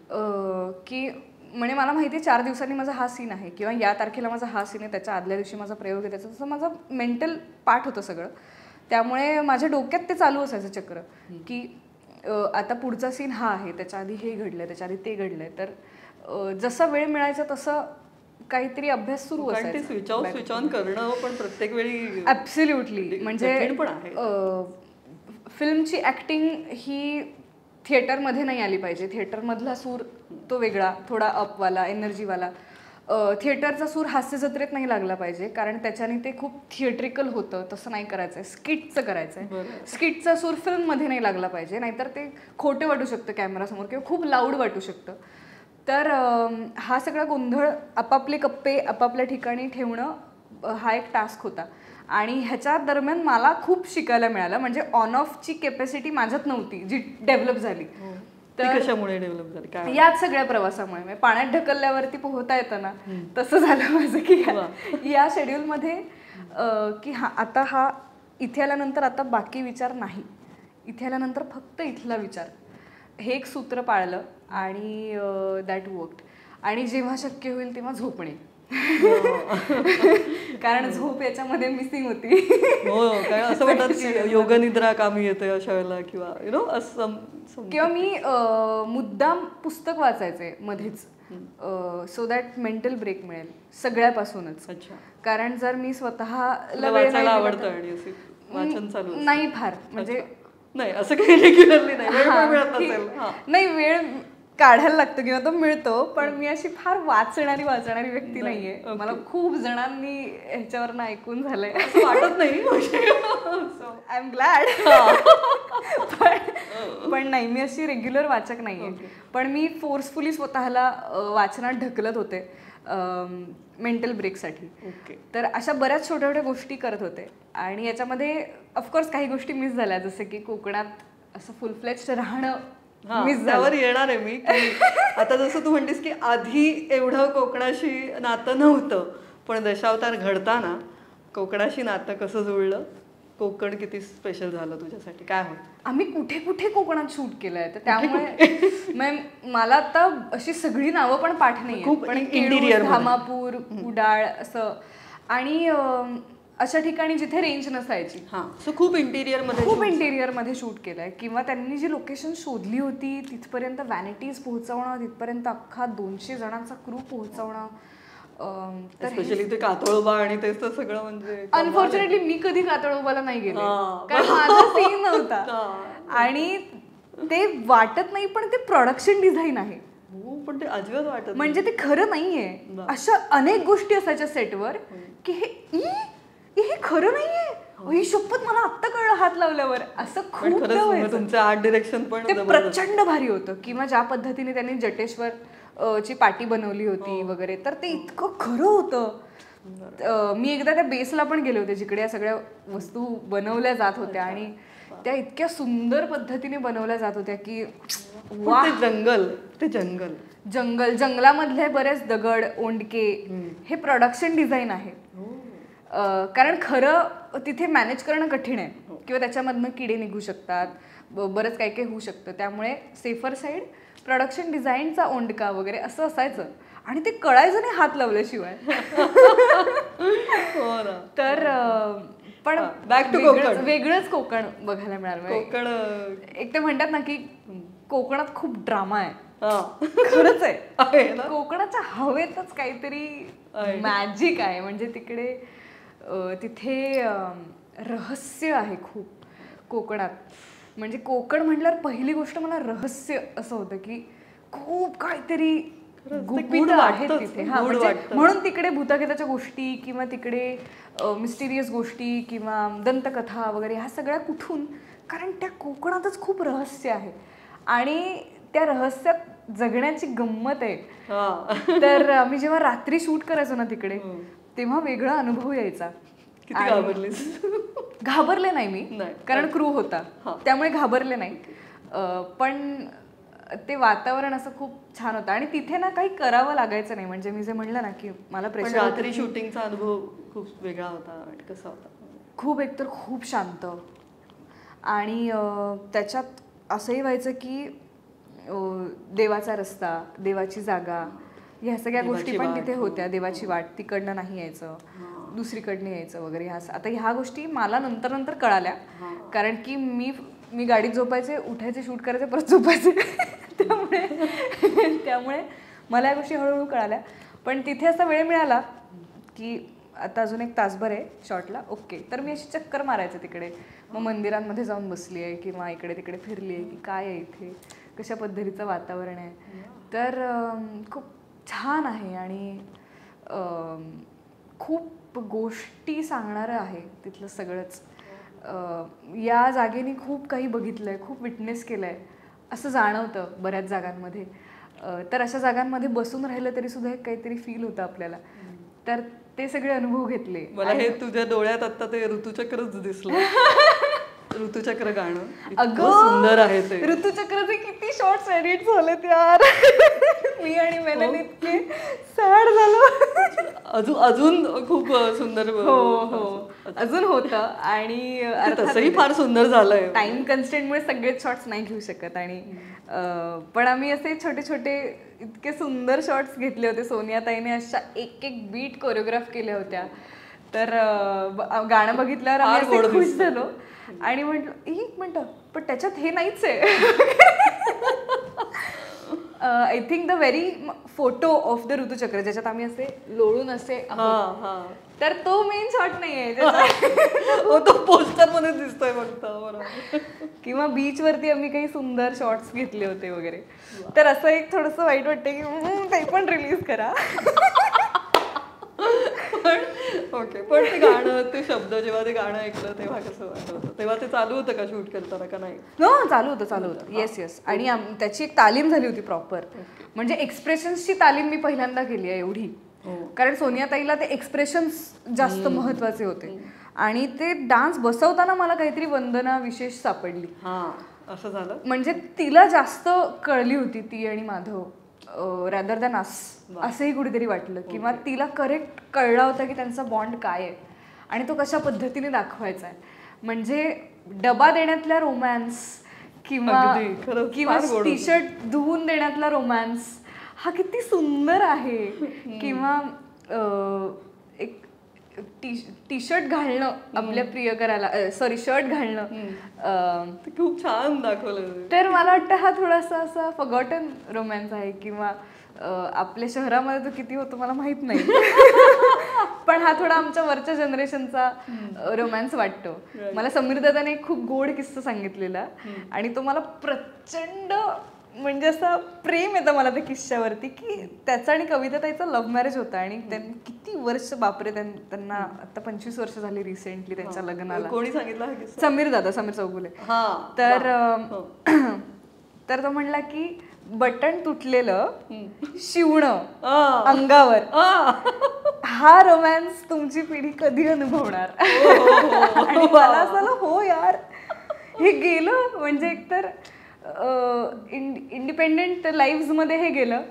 की म्हणजे मला माहिती आहे 4 दिवसांनी माझा हा सीन आहे, किंवा या तारखेला माझा हा सीन आहे, त्याच्या आदल्या दिवशी माझा प्रयोग आहे, त्याचं तसं माझं मेंटल पार्ट होतं सगळं. त्यामुळे माझ्या डोक्यात ते चालू असायचं चक्र की आता पुढचा सीन हा आहे, त्याच्या आधी हे घडलंय, त्याच्या आधी ते घडलंय. तर जसा वेळ मिळायचा तसं काहीतरी अभ्यास सुरू असायचा. स्विच ऑन करणं पण प्रत्येक वेळी ॲब्सोल्युटली. म्हणजे फिल्मची ॲक्टिंग ही थिएटरमध्ये नाही आली पाहिजे. थिएटरमधला सूर तो वेगळा, थोडा अपवाला, एनर्जीवाला. थिएटरचा सूर हास्य जत्रेत नाही लागला पाहिजे, कारण त्याच्याने ते खूप थिएट्रिकल होतं. तसं नाही करायचं आहे, स्किटचं करायचं आहे. स्किटचा सूर फिल्ममध्ये नाही लागला पाहिजे, नाहीतर ते खोटे वाटू शकतं कॅमेरासमोर, किंवा खूप लाऊड वाटू शकतं. तर हा सगळा गोंधळ, आपापले कप्पे आपापल्या ठिकाणी ठेवणं हा एक टास्क होता. आणि ह्याच्या दरम्यान मला खूप शिकायला मिळालं. म्हणजे ऑन ऑफची कॅपॅसिटी माझ्यात नव्हती, जी डेव्हलप झाली. तर कशामुळे डेव्हलप झाली काय? याच सगळ्या प्रवासामुळे. म्हणजे पाण्यात ढकलल्यावरती पोहता येतं ना, तसं झालं माझं की या शेड्यूलमध्ये की आता हा इथे आल्यानंतर आता बाकी विचार नाही, इथे आल्यानंतर फक्त इथला विचार, हे एक सूत्र पाळलं आणि दॅट वर्कड. आणि जेव्हा शक्य होईल तेव्हा झोपणे, कारण झोप याच्यामध्ये मिसिंग होती. हो, काय असं म्हणतात की योगनिद्रा कामी येते अशा वेळेला, किंवा यु नो असं. किंवा मी मुद्दाम पुस्तक वाचायचे मध्येच, सो दॅट मेंटल ब्रेक मिळेल सगळ्यापासूनच. कारण जर मी स्वतःला वेळ नाही फार, म्हणजे नाही असं काही रेग्युलरली नाही, वेळ काढायला लागतो किंवा तो मिळतो, पण मी अशी फार वाचणारी व्यक्ती नाहीये. मला खूप जणांनी ह्याच्यावरनं ऐकून झालंय, असं वाटत नाही. I am glad. पण नाही, मी अशी रेग्युलर वाचक नाहीये. पण मी फोर्सफुली स्वतःला वाचनात ढकलत होते मेंटल ब्रेकसाठी. तर अशा बऱ्याच छोट्या छोट्या गोष्टी करत होते. आणि याच्यामध्ये ऑफकोर्स काही गोष्टी मिस झाल्या, जसं की कोकणात असं फुल फ्लेज्ड राहणं मिस झालं. येणार आहे मी. आता जसं तू म्हणतेस की आधी एवढं कोकणाशी नातं नव्हतं, पण दशावतार घडताना कोकणाशी नातं कसं जुळलं? कोकण किती स्पेशल झालं तुझ्यासाठी? काय होतं? आम्ही कुठे कुठे कोकणात शूट केलंय, तर त्यामुळे मला आता अशी सगळी नावं पण पाठ नाही, पण इंटिरियर, धामापूर, कुडाळ असं, आणि अशा ठिकाणी जिथे रेंज नसायची. खूप इंटिरियरमध्ये शूट केलंय. किंवा त्यांनी जी लोकेशन शोधली होती तिथपर्यंत व्हॅनिटीज पोहोचवणं, तिथपर्यंत अख्खा 200 जणांचा क्रू पोहोचवणं. स्पेशली ते कातळोबा आणि तेच तर सगळं. म्हणजे अनफॉर्च्युनेटली मी कधी कातळोबाला नाही गेले, कारण माझा सीन नव्हता. आणि ते वाटत नाही, पण ते प्रोडक्शन डिझाईन आहे. पण ते अजिबात वाटत म्हणजे ते खरं नाहीये. अशा अनेक गोष्टी असायच्या सेटवर की हे खरं नाहीये, ही शपथ मला आत्ता कळलं हात लावल्यावर. असं खूप तुमचं आर्ट डिरेक्शन पण ते प्रचंड भारी होतं. किंवा ज्या पद्धतीने त्यांनी जटेश्वर ची पाटी बनवली होती वगैरे, तर ते इतकं खरं होतं. मी एकदा त्या बेसला पण गेले होते जिकडे या सगळ्या वस्तू बनवल्या जात होत्या, आणि त्या इतक्या सुंदर पद्धतीने बनवल्या जात होत्या की वा. जंगलामधले बरेच दगड, ओंडके, हे प्रोडक्शन डिझाईन आहे. कारण खरं तिथे मॅनेज करणं कठीण आहे, किंवा त्याच्यामधनं किडे निघू शकतात, बरंच काही काही होऊ शकतं. त्यामुळे सेफर साईड प्रोडक्शन डिझाईनचा ओंडका वगैरे असं असायचं, आणि ते कळायचं नाही हात लावल्याशिवाय. तर पण बॅक टू कोकण, वेगळंच कोकण बघायला मिळालं. कोकण एक ते म्हणतात ना की कोकणात खूप ड्रामा आहे. खरंच आहे. कोकणाच्या हवेतच काहीतरी मॅजिक आहे. म्हणजे तिथे रहस्य आहे खूप कोकणात. म्हणजे कोकण म्हटल्यावर पहिली गोष्ट मला रहस्य असं होतं की खूप काहीतरी गुपित आहे तिथे. म्हणून तिकडे भूताखेताच्या गोष्टी किंवा तिकडे मिस्टिरियस गोष्टी किंवा दंतकथा वगैरे ह्या सगळ्या कुठून, कारण त्या कोकणातच खूप रहस्य आहे आणि त्या रहस्यात जगण्याची गंमत आहे. तर आम्ही जेव्हा रात्री शूट करायचो ना तिकडे तेव्हा वेगळा अनुभव यायचा. घाबरले नाही मी, कारण क्रू होता त्यामुळे घाबरले नाही. पण ते वातावरण असं खूप छान होतं आणि तिथे ना काही करावं लागायचं नाही. म्हणजे मी जे म्हणलं ना की मला प्रेशर, रात्री शूटिंगचा अनुभव खूप वेगळा होता. कसा होता? खूप, एकतर खूप शांत आणि त्याच्यात असंही व्हायचं की देवाचा रस्ता, देवाची जागा, ह्या सगळ्या गोष्टी पण तिथे होत्या. देवाची वाट, तिकडनं नाही यायचं, दुसरीकडनं यायचं वगैरे. आता ह्या गोष्टी मला नंतर कळाल्या, कारण की मी गाडीत झोपायचे, उठायचे, शूट करायचे, परत झोपायचे. त्यामुळे मला या गोष्टी हळूहळू कळाल्या. पण तिथे असा वेळ मिळाला की आता अजून 1 तासभर आहे शॉटला, ओके, तर मी अशी चक्कर मारायचे तिकडे. मग मंदिरांमध्ये जाऊन बसली आहे किंवा इकडे तिकडे फिरली आहे की काय आहे इथे, कशा पद्धतीचं वातावरण आहे. तर खूप छान आहे आणि खूप गोष्टी सांगणारं आहे तिथलं सगळंच. या जागेने खूप काही बघितलं आहे, खूप विटनेस केलं आहे असं जाणवतं बऱ्याच जागांमध्ये. तर अशा जागांमध्ये बसून राहिलं तरी सुद्धा एक काहीतरी फील होतं आपल्याला. तर ते सगळे अनुभव घेतले. मला हे तुझ्या डोळ्यात आता ते ऋतुचक्रच दिसलं. ऋतुचक्र गाणं अगं सुंदर आहे ते. ऋतुचक्रचे किती शॉर्ट्स एडिट झालेत यार. मी आणि मेलनी इतके सॅड झालो. अजून खूप सुंदर. हो अजून होतं आणि तसंही फार सुंदर झालंय. टाइम कन्स्टेंटमुळे सगळेच शॉर्ट्स नाही घेऊ शकत आणि पण आम्ही असे छोटे छोटे इतके सुंदर शॉर्ट्स घेतले होते. सोनियाताईने अशा एक बीट कोरिओग्राफ केल्या होत्या. तर गाणं बघितल्यावर आम्ही खुश झालो आणि म्हटलं 1 मिनिट पण त्याच्यात हे नाहीच आहे. I think the very photo of the Rituchakra ज्याच्यात आम्ही असे लोळून असे, तर तो मेन शॉट नाहीये. तो पोस्टर मध्ये दिसतोय फक्त. किंवा बीच वरती आम्ही काही सुंदर शॉट्स घेतले होते वगैरे. तर असं एक थोडंसं वाईट वाटतं की ते पण रिलीज करा. ओके, पण ते गाणं, ते शब्द जेव्हा ते गाणं ऐकलं तेव्हा कसं वाटत होतं? तेव्हा ते चालू होतं का शूट करताना का नाही? चालू होतं. येस. आणि त्याची एक तालीम झाली होती प्रॉपर. म्हणजे एक्सप्रेशन्सची तालीम मी पहिल्यांदा केली आहे एवढी. कारण सोनियाताईला ते एक्सप्रेशन्स जास्त महत्वाचे होते आणि ते डान्स बसवताना मला काहीतरी वंदना विशेष सापडली. असं झालं. म्हणजे तिला जास्त कळली होती ती आणि माधव रॅदर दॅन अस, असंही कुठेतरी वाटलं. किंवा तिला करेक्ट कळला होता की त्यांचा बॉन्ड काय आहे आणि तो कशा पद्धतीने दाखवायचा आहे. म्हणजे डबा देण्यातला रोमॅन्स किंवा टी शर्ट धुवून देण्यातला रोमॅन्स हा किती सुंदर आहे. किंवा एक टी शर्ट घालणं आपल्या प्रियकराला, शर्ट घालणं खूप छान दाखवलं. तर मला वाटतं हा थोडासा असा फॉरगॉटन रोमॅन्स आहे. किंवा आपल्या शहरामध्ये तो किती होतो मला माहित नाही. पण हा थोडा आमच्या वरच्या जनरेशनचा रोमॅन्स वाटतो मला. समीर दादाने एक खूप गोड किस्सा सांगितलेला आणि तो मला प्रचंड म्हणजे असं प्रेम येतं मला त्या किस्स्यावरती की त्याचा आणि कविताताईचा लव्ह मॅरेज होता आणि त्यांनी किती वर्ष, बापरे, त्यांना आता 25 वर्ष झाली रिसेंटली त्यांच्या लग्नाला. कोणी सांगितलं? समीर चौगुले. तर तो म्हणला की बटन तुटलेलं शिवणं अंगावर, हा रोमॅन्स तुमची पिढी कधी अनुभवणार? आणि मला असं झालं हो यार, हे गेलं म्हणजे एकतर इंडिपेंडेंट लाईव्ह मध्ये हे गेलं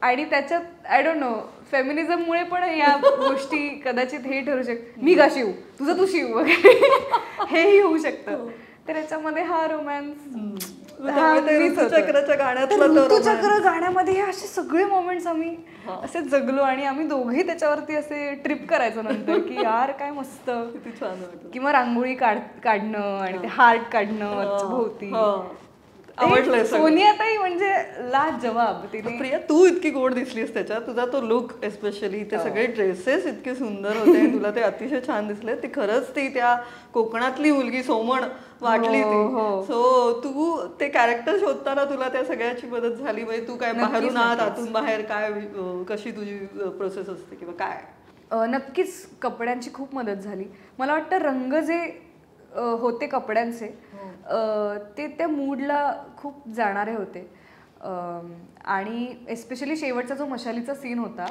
आणि त्याच्यात आय डोंट नो फेमिनिझममुळे पण या गोष्टी कदाचित हे ठरू शकत. मी का शिव, तुझं तू शिव वगैरे हेही होऊ शकतं. तर याच्यामध्ये हा रोमॅन्स ऋतुचक्राच्या गाण्यामध्ये हे असे सगळे मोमेंट्स आम्ही असे जगलो आणि आम्ही दोघेही त्याच्यावरती असे ट्रिप करायचो नंतर की यार काय मस्त. किंवा रांगोळी काढणं आणि ते हार्ट काढणं भोवती. सोनियाताई म्हणजे लाजवाब. प्रिया तू इतकी गोड दिसलीस त्याच्यात, तुझा तो लुक एस्पेशली, ते सगळे ड्रेसेस इतके सुंदर होते, तुला ते अतिशय छान दिसले. ती खरंच ती त्या कोकणातली मुलगी सोमण वाटली ती. सो तू ते कॅरेक्टर शोधताना तुला त्या सगळ्याची मदत झाली म्हणजे तू काय बाहेरून आत आतून बाहेर काय कशी तुझी प्रोसेस असते किंवा काय? नक्कीच कपड्यांची खूप मदत झाली. मला वाटतं रंग जे होते कपड्यांचे ते त्या मूडला खूप जाणारे होते. आणि एस्पेशली शेवटचा जो मशालीचा सीन होता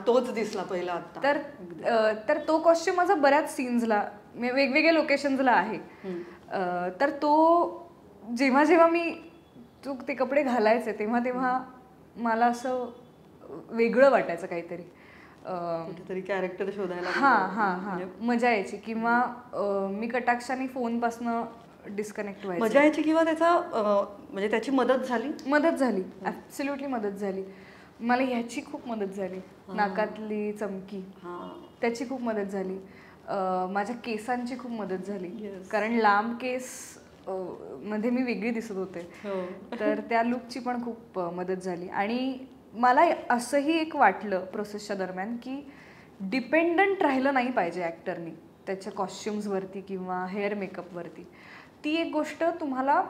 तोच दिसला पहिला आता. तर तो कॉस्ट्यूम माझा बऱ्याच सीन्सला वेगवेगळ्या लोकेशन्सला आहे. तर तो जेव्हा जेव्हा मी ते कपडे घालायचे तेव्हा मला असं वेगळं वाटायचं काहीतरी. कुठेतरी कॅरेक्टर शोधायला मजा यायची. किंवा मी कटाक्षाने फोनपासनं डिस्कनेक्ट व्हायचं. मजा यायची किंवा त्याचा म्हणजे त्याची मदत झाली ॲब्सोल्युटली मदत झाली. मला ह्याची खूप मदत झाली. नाकातली चमकी त्याची खूप मदत झाली. माझ्या केसांची खूप मदत झाली कारण लांब केस मध्ये मी वेगळी दिसत होते. तर त्या लुकची पण खूप मदत झाली. आणि मला असंही एक वाटलं प्रोसेसच्या दरम्यान की डिपेंडंट राहिलं नाही पाहिजे ॲक्टरनी त्याच्या कॉस्ट्युम्सवरती किंवा हेअर मेकअपवरती. ती एक गोष्ट तुम्हाला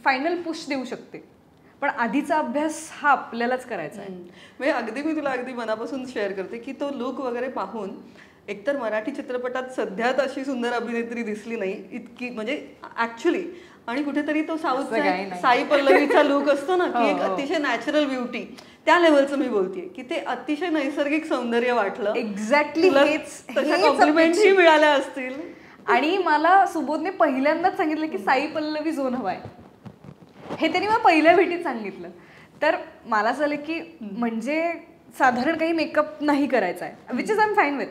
फायनल पुश देऊ शकते, पण आधीचा अभ्यास हा आपल्यालाच करायचा आहे. म्हणजे अगदी मी तुला अगदी मनापासून शेअर करते की तो लुक वगैरे पाहून एकतर मराठी चित्रपटात सध्यात अशी सुंदर अभिनेत्री दिसली नाही इतकी म्हणजे ऍक्च्युली. आणि कुठेतरी तो साऊथचा साई पल्लवीचा लुक असतो ना की एक अतिशय नॅचरल ब्युटी, त्या लेवलचं मी बोलतेय की ते अतिशय नैसर्गिक सौंदर्य वाटलं. एक्झॅक्टली कॉम्प्लिमेंटही मिळाल्या असतील. आणि मला सुबोधने पहिल्यांदाच सांगितलं की साई पल्लवी झोन हवाय, हे त्यांनी मला पहिल्या भेटीत सांगितलं. तर मला झालं की म्हणजे साधारण काही मेकअप नाही करायचा आहे, which is I am fine with.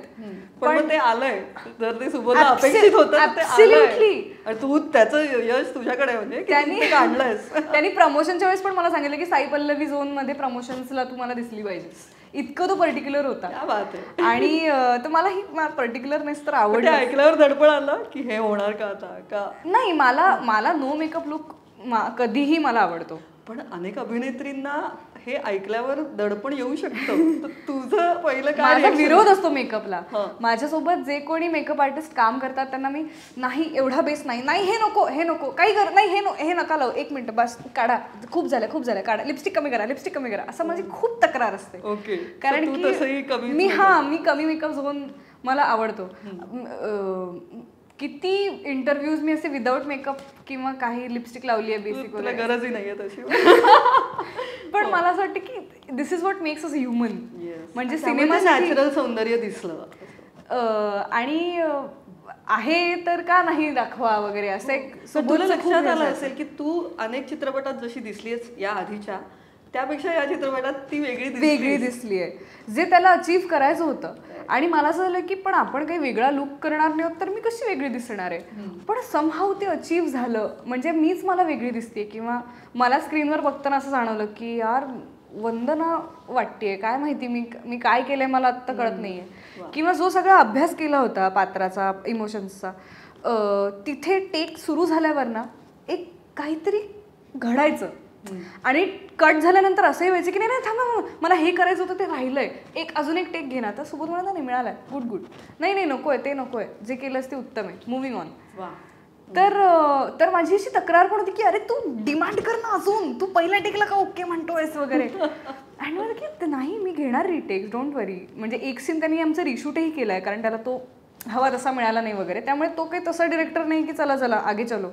पण ते आलंय जर ते सुबोधला अपेक्षित होतं तू त्याचं यश तुझ्याकडे म्हणजे त्यांनी काढलंयस. त्यांनी प्रमोशनच्या वेळेस पण मला सांगितलं की साई पल्लवी झोन मध्ये प्रमोशन्सला तुम्हाला दिसली पाहिजे, इतकं तो पर्टिक्युलर होता. आणि तर मला ही पर्टिक्युलरनेस तर आवडलं. ऐकल्यावर दडपण आलं की हे होणार का आता का नाही. मला नो मेकअप लुक कधीही मला आवडतो. पण अनेक अभिनेत्रींना हे ऐकल्यावर दडपण येऊ शकतं. तुझं पहिलं काय? माझा विरोध असतो मेकअपला. माझ्यासोबत जे कोणी मेकअप आर्टिस्ट काम करतात त्यांना मी नाही एवढा बेस नाही हे नको काही कर नाही हे नका लावू, 1 मिनिट बस काढा, खूप झालं काढा, लिपस्टिक कमी करा असं माझी खूप तक्रार असते. कारण की मी कमी मेकअप झोन मला आवडतो. किती इंटरव्ह्यूज मी असे विदाऊट मेकअप किंवा काही लिपस्टिक लावली आहे बेसिक वगैरे, गरजही नाहीये तशी. पण मला असं वाटतं की this is what makes us human. म्हणजे सिनेमा नॅचरल सौंदर्य दिसलं आणि आहे तर का नाही दाखवा वगैरे असं एक. तुला लक्षात आलं असेल की तू अनेक चित्रपटात जशी दिसलीयस या आधीच्या त्यापेक्षा या चित्रपटात ती वेगळी दिसली आहे, जे त्याला अचीव्ह करायचं होतं. आणि मला असं झालं की पण आपण काही वेगळा लुक करणार नाही तर मी कशी वेगळी दिसणार आहे. पण समहाऊ ते अचीव्ह झालं, म्हणजे मीच मला वेगळी दिसते. किंवा मला स्क्रीनवर बघताना असं जाणवलं की यार वंदना वाटतेय, काय माहिती मी काय केलंय मला आत्ता कळत नाहीये. किंवा जो सगळा अभ्यास केला होता पात्राचा, इमोशन्सचा, तिथे टेक सुरू झाल्यावर ना एक काहीतरी घडायचं. आणि कट झाल्यानंतर असंही व्हायचं की नाही थांबा मला हे करायचं होतं ते राहिलंय, अजून एक टेक घेणार. तर सोबत मला नाही मिळालाय, गुड नाही नकोय ते नकोय, जे केलंस ते उत्तम आहे, मुव्हिंग ऑन. तर माझी अशी तक्रार पण होती की अरे तू डिमांड कर ना अजून, तू पहिल्या टेकला का ओके म्हणतोयस वगैरे. आणि मला की नाही मी घेणार रिटेक्स, डोंट वरी. म्हणजे एक सीन त्यांनी आमचं रिशूटही केलाय कारण त्याला तो हवा तसा मिळाला नाही वगैरे, त्यामुळे तो काही तसा डिरेक्टर नाही की चला आगे चलो.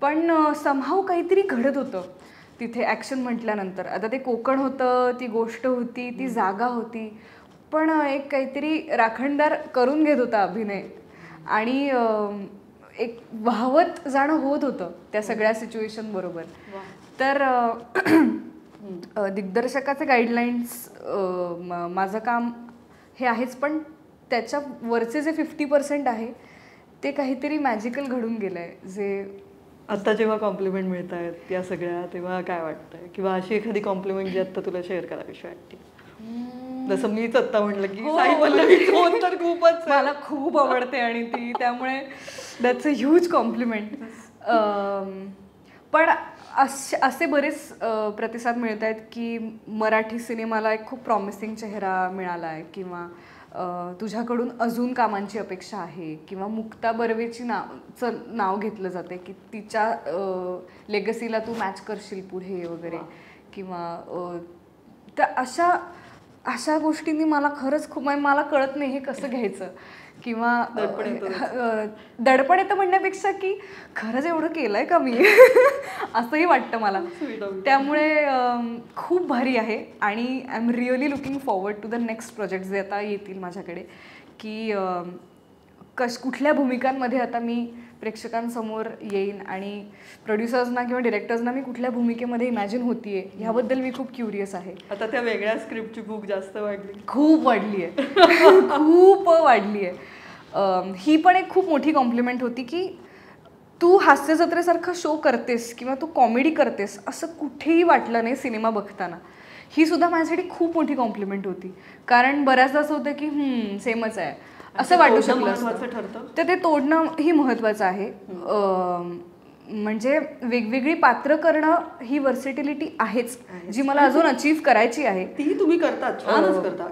पण समहाऊ काहीतरी घडत होतं तिथे ॲक्शन म्हटल्यानंतर. आता ते कोकण होतं, ती गोष्ट होती, ती जागा होती, पण एक काहीतरी राखणदार करून घेत होता अभिनय. आणि एक वाहवत जाणं होत होतं त्या सगळ्या सिच्युएशन बरोबर. तर दिग्दर्शकाचे गाईडलाईन्स, माझं काम हे आहेच, पण त्याच्या वरचे जे 50% आहे ते काहीतरी मॅजिकल घडून गेलं आहे, जे आता जेव्हा कॉम्प्लिमेंट मिळत आहेत या सगळ्या, तेव्हा काय वाटतंय? किंवा अशी एखादी कॉम्प्लिमेंट जी आता तुला शेअर करावीशी वाटते? जसं मीच आता म्हटलं की साई पल्लवी फोन तर खूपच मला खूप आवडते आणि ती, त्यामुळे दॅट्स अ ह्यूज कॉम्प्लिमेंट. पण असे बरेच प्रतिसाद मिळत आहेत की मराठी सिनेमाला एक खूप प्रॉमिसिंग चेहरा मिळाला आहे, किंवा तुझ्याकडून अजून कामांची अपेक्षा आहे, किंवा मुक्ता बर्वेची नाव घेतलं जाते की तिच्या लेगसीला तू मॅच करशील पुढे वगैरे, किंवा तर अशा गोष्टींनी मला खरंच खूप, मला कळत नाही हे कसं घ्यायचं, किंवा दडपण येतं म्हणण्यापेक्षा की खरंच एवढं केलंय का मी असंही वाटतं मला. त्यामुळे खूप भारी आहे आणि I am really looking forward to the next project जे आता येतील माझ्याकडे, की कुठल्या भूमिकांमध्ये आता मी प्रेक्षकांसमोर येईन आणि प्रोड्युसर्सना किंवा डिरेक्टर्सना मी कुठल्या भूमिकेमध्ये इमॅजिन होतीये ह्याबद्दल मी खूप क्युरियस आहे. आता त्या वेगळ्या स्क्रिप्टची भूक जास्त वाढली, खूप वाढली आहे खूप वाढली आहे. ही पण एक खूप मोठी कॉम्प्लिमेंट होती की तू हास्य जत्रेसारखा शो करतेस किंवा तू कॉमेडी करतेस असं कुठेही वाटलं नाही सिनेमा बघताना. ही सुद्धा माझ्यासाठी खूप मोठी कॉम्प्लिमेंट होती, कारण बऱ्याचदा असं होतं की सेमच आहे असं वाटू शकलं, तर ते तोडणं ही महत्त्वाचं आहे. म्हणजे वेगवेगळी पात्र करणं ही वर्सेटिलिटी आहेच जी मला अजून अचीव्ह करायची आहे. ती तुम्ही करतात, छानच करतात.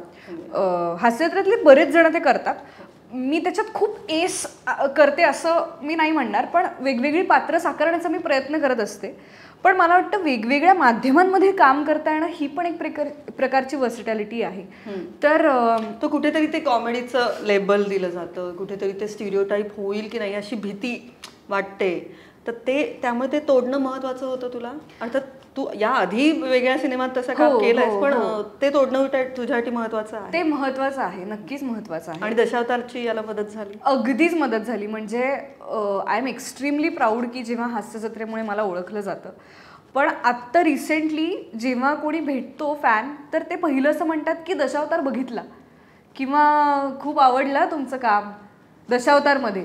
हास्यचित्रातले बरेच जण ते करतात, मी त्याच्यात खूप एस करते असं मी नाही म्हणणार, पण वेगवेगळी पात्र साकारण्याचा मी प्रयत्न करत असते. पण मला वाटतं वेगवेगळ्या माध्यमांमध्ये काम करता येणं ही पण एक प्रकारची वर्सिटॅलिटी आहे. तर तो कुठेतरी ते कॉमेडीचं लेबल दिलं जातं, कुठेतरी ते स्टिरियोटाईप होईल की नाही अशी भीती वाटते, तर त्यामुळे ते तोडणं महत्वाचं होतं तुला. अर्थात तू या आधी वेगळ्या सिनेमात तसं काम केलंयस, पण ते तोडणं तुझ्यासाठी महत्वाचं आहे. ते महत्वाचं आहे, नक्कीच महत्वाचं आहे. आणि दशावतारची याला मदत झाली, अगदीच मदत झाली. म्हणजे आय एम एक्स्ट्रीमली प्राऊड की जेव्हा हास्य जत्रेमुळे मला ओळखलं जातं. पण आत्ता रिसेंटली जेव्हा कोणी भेटतो फॅन, तर ते पहिलं असं म्हणतात की दशावतार बघितला किंवा खूप आवडला तुमचं काम दशावतारमध्ये.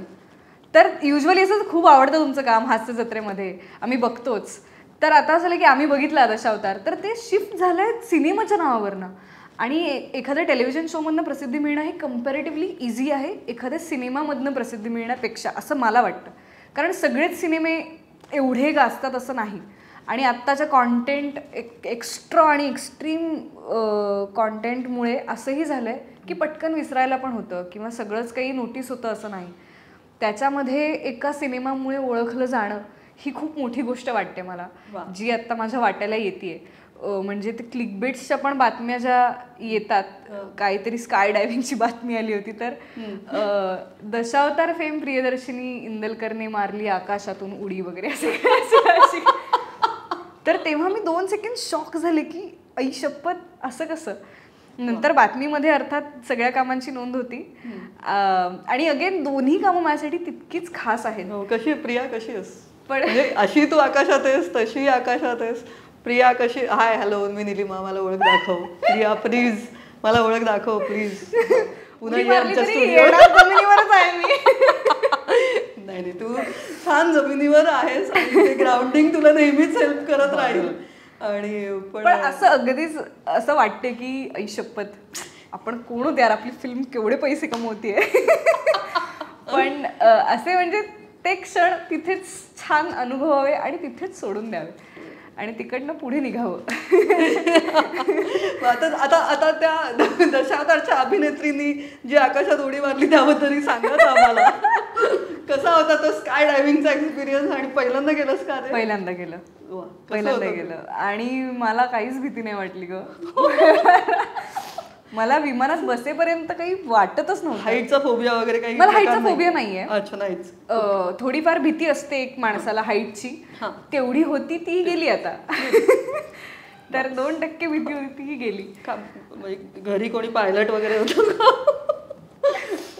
तर युजली असं खूप आवडतं तुमचं काम हास्य जत्रेमध्ये, आम्ही बघतोच. तर आता असं की आम्ही बघितला दशावतार, तर ते शिफ्ट झालंय सिनेमाच्या नावावरनं. आणि एखाद्या टेलिव्हिजन शोमधनं प्रसिद्धी मिळणं हे कम्पॅरेटिव्हली इझी आहे एखाद्या सिनेमामधनं प्रसिद्धी मिळण्यापेक्षा, असं मला वाटतं. कारण सगळेच सिनेमे एवढे गाजतात असं नाही. आणि आत्ताच्या कॉन्टेंट एक्स्ट्रा आणि एक्स्ट्रीम कॉन्टेंटमुळे असंही झालं आहे की पटकन विसरायला पण होतं, किंवा सगळंच काही नोटीस होतं असं नाही. त्याच्यामध्ये एका सिनेमामुळे ओळखलं जाणं ही खूप मोठी गोष्ट वाटते मला, जी आत्ता माझ्या वाट्याला येते. म्हणजे ते क्लिकबेट्सच्या पण बातम्या ज्या येतात, काहीतरी स्काय डायव्हिंगची बातमी आली होती, तर दशावतार फेम प्रियदर्शिनी इंदलकरने मारली आकाशातून उडी वगैरे असे. तर तेव्हा मी 2 सेकंड शॉक झाले की आई शपथ असं कसं. नंतर बातमीमध्ये अर्थात सगळ्या कामांची नोंद होती. आणि अगेन दोन्ही कामं माझ्यासाठी तितकीच खास आहेत. कशी प्रिया कशी आहेस? पण अशी तू आकाशात आहेस, तशी आकाशात आहेस. प्रिया कशी, हाय हॅलो मी निलिमा, मला ओळख दाखव. प्रिया प्लीज मला ओळख दाखव प्लीज. जमिनीवरच आहे मी. नाही तू छान जमिनीवर आहेस, ग्राउंडिंग तुला नेहमीच हेल्प करत राहील. आणि पण असं अगदीच असं वाटते की आई शपथ आपण कोण होते यार, आपली फिल्म केवढे पैसे कमवतीये. पण असे म्हणजे ते क्षण तिथेच छान अनुभवावे आणि तिथेच सोडून द्यावे आणि तिकडनं पुढे निघावं. आता त्या दशावतारच्या अभिनेत्रींनी जी आकाशात उडी मारली त्याबद्दल सांगत आम्हाला. कसा होता तो स्काय डायव्हिंगचा एक्सपिरियन्स? आणि पहिल्यांदा गेलंस का? पहिल्यांदा गेलं आणि मला काहीच भीती नाही वाटली ग. मला विमानात बसेपर्यंत काही वाटतच नव्हतं. हाईटचा फोबिया वगैरे काही? मला हाईटचा फोबिया नाहीये. अच्छा, नाहीच. थोडीफार भीती असते एक माणसाला हाईटची, तेवढी होती ती गेली आता. तर 2% भीती होती ती गेली. घरी कोणी पायलट वगैरे होतं?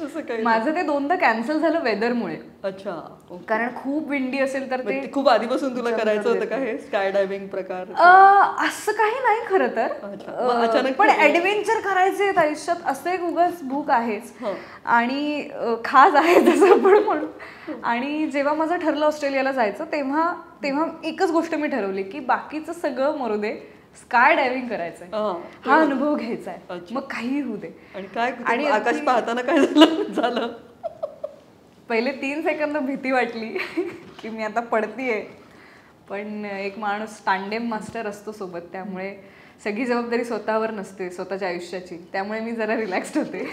तसं काही माझं ते 2दा कॅन्सल झालं वेदरमुळे. अच्छा. कारण खूप विंडी असेल तर ते खूप आधीपासून तुला करायचं होतं का हे स्काय डायव्हिंग प्रकार? असं काही नाही खरं तर, पण ऍडव्हेंचर करायचे आहेत आयुष्यात असं एक उगाच भूक आहेच आणि खास आहे तसं पण म्हणून. आणि जेव्हा माझं ठरलं ऑस्ट्रेलियाला जायचं तेव्हा एकच गोष्ट मी ठरवली की बाकीचं सगळं मरू दे, स्काय डायव्हिंग करायचंय, हा अनुभव घ्यायचाय, मग काही होऊ दे. आणि आकाश पाहताना काय झालं? पहिले 3 सेकंद भीती वाटली की मी आता पडतीये, पण एक माणूस टांडेम मास्टर असतो सोबत, त्यामुळे सगळी जबाबदारी स्वतःवर नसते स्वतःच्या आयुष्याची, त्यामुळे मी जरा रिलॅक्स्ड होते.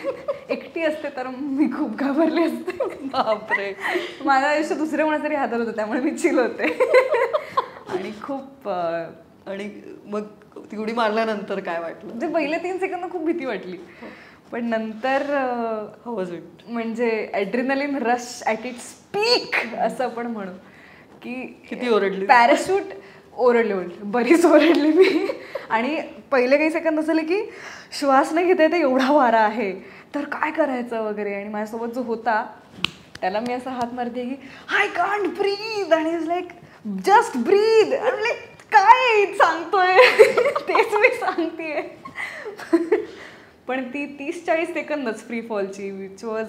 एकटी असते तर मी खूप घाबरले असते. बापरे. माझं आयुष्य दुसऱ्या कोणातरी हातात होतं, त्यामुळे मी चिल होते. आणि खूप आणि मग ती उडी मारल्यानंतर काय वाटलं? म्हणजे पहिले 3 सेकंद खूप भीती वाटली, पण नंतर म्हणजे ॲड्रिनलिन रश ॲट इट्स पीक असं आपण म्हणू की किती ओरडली? पॅराशूट ओरडले बरीच ओरडली मी. आणि पहिले काही सेकंद असले की श्वास नाही घेता येते, एवढा वारा आहे तर काय करायचं वगैरे. आणि माझ्यासोबत जो होता त्याला मी असं हात मारते की आय कांट ब्रीद, आणि is like just breathe. Like काय सांगतोय तेच मी सांगतेय. पण ती 30-40 सेकंदच फ्री फॉलची विच वॉज,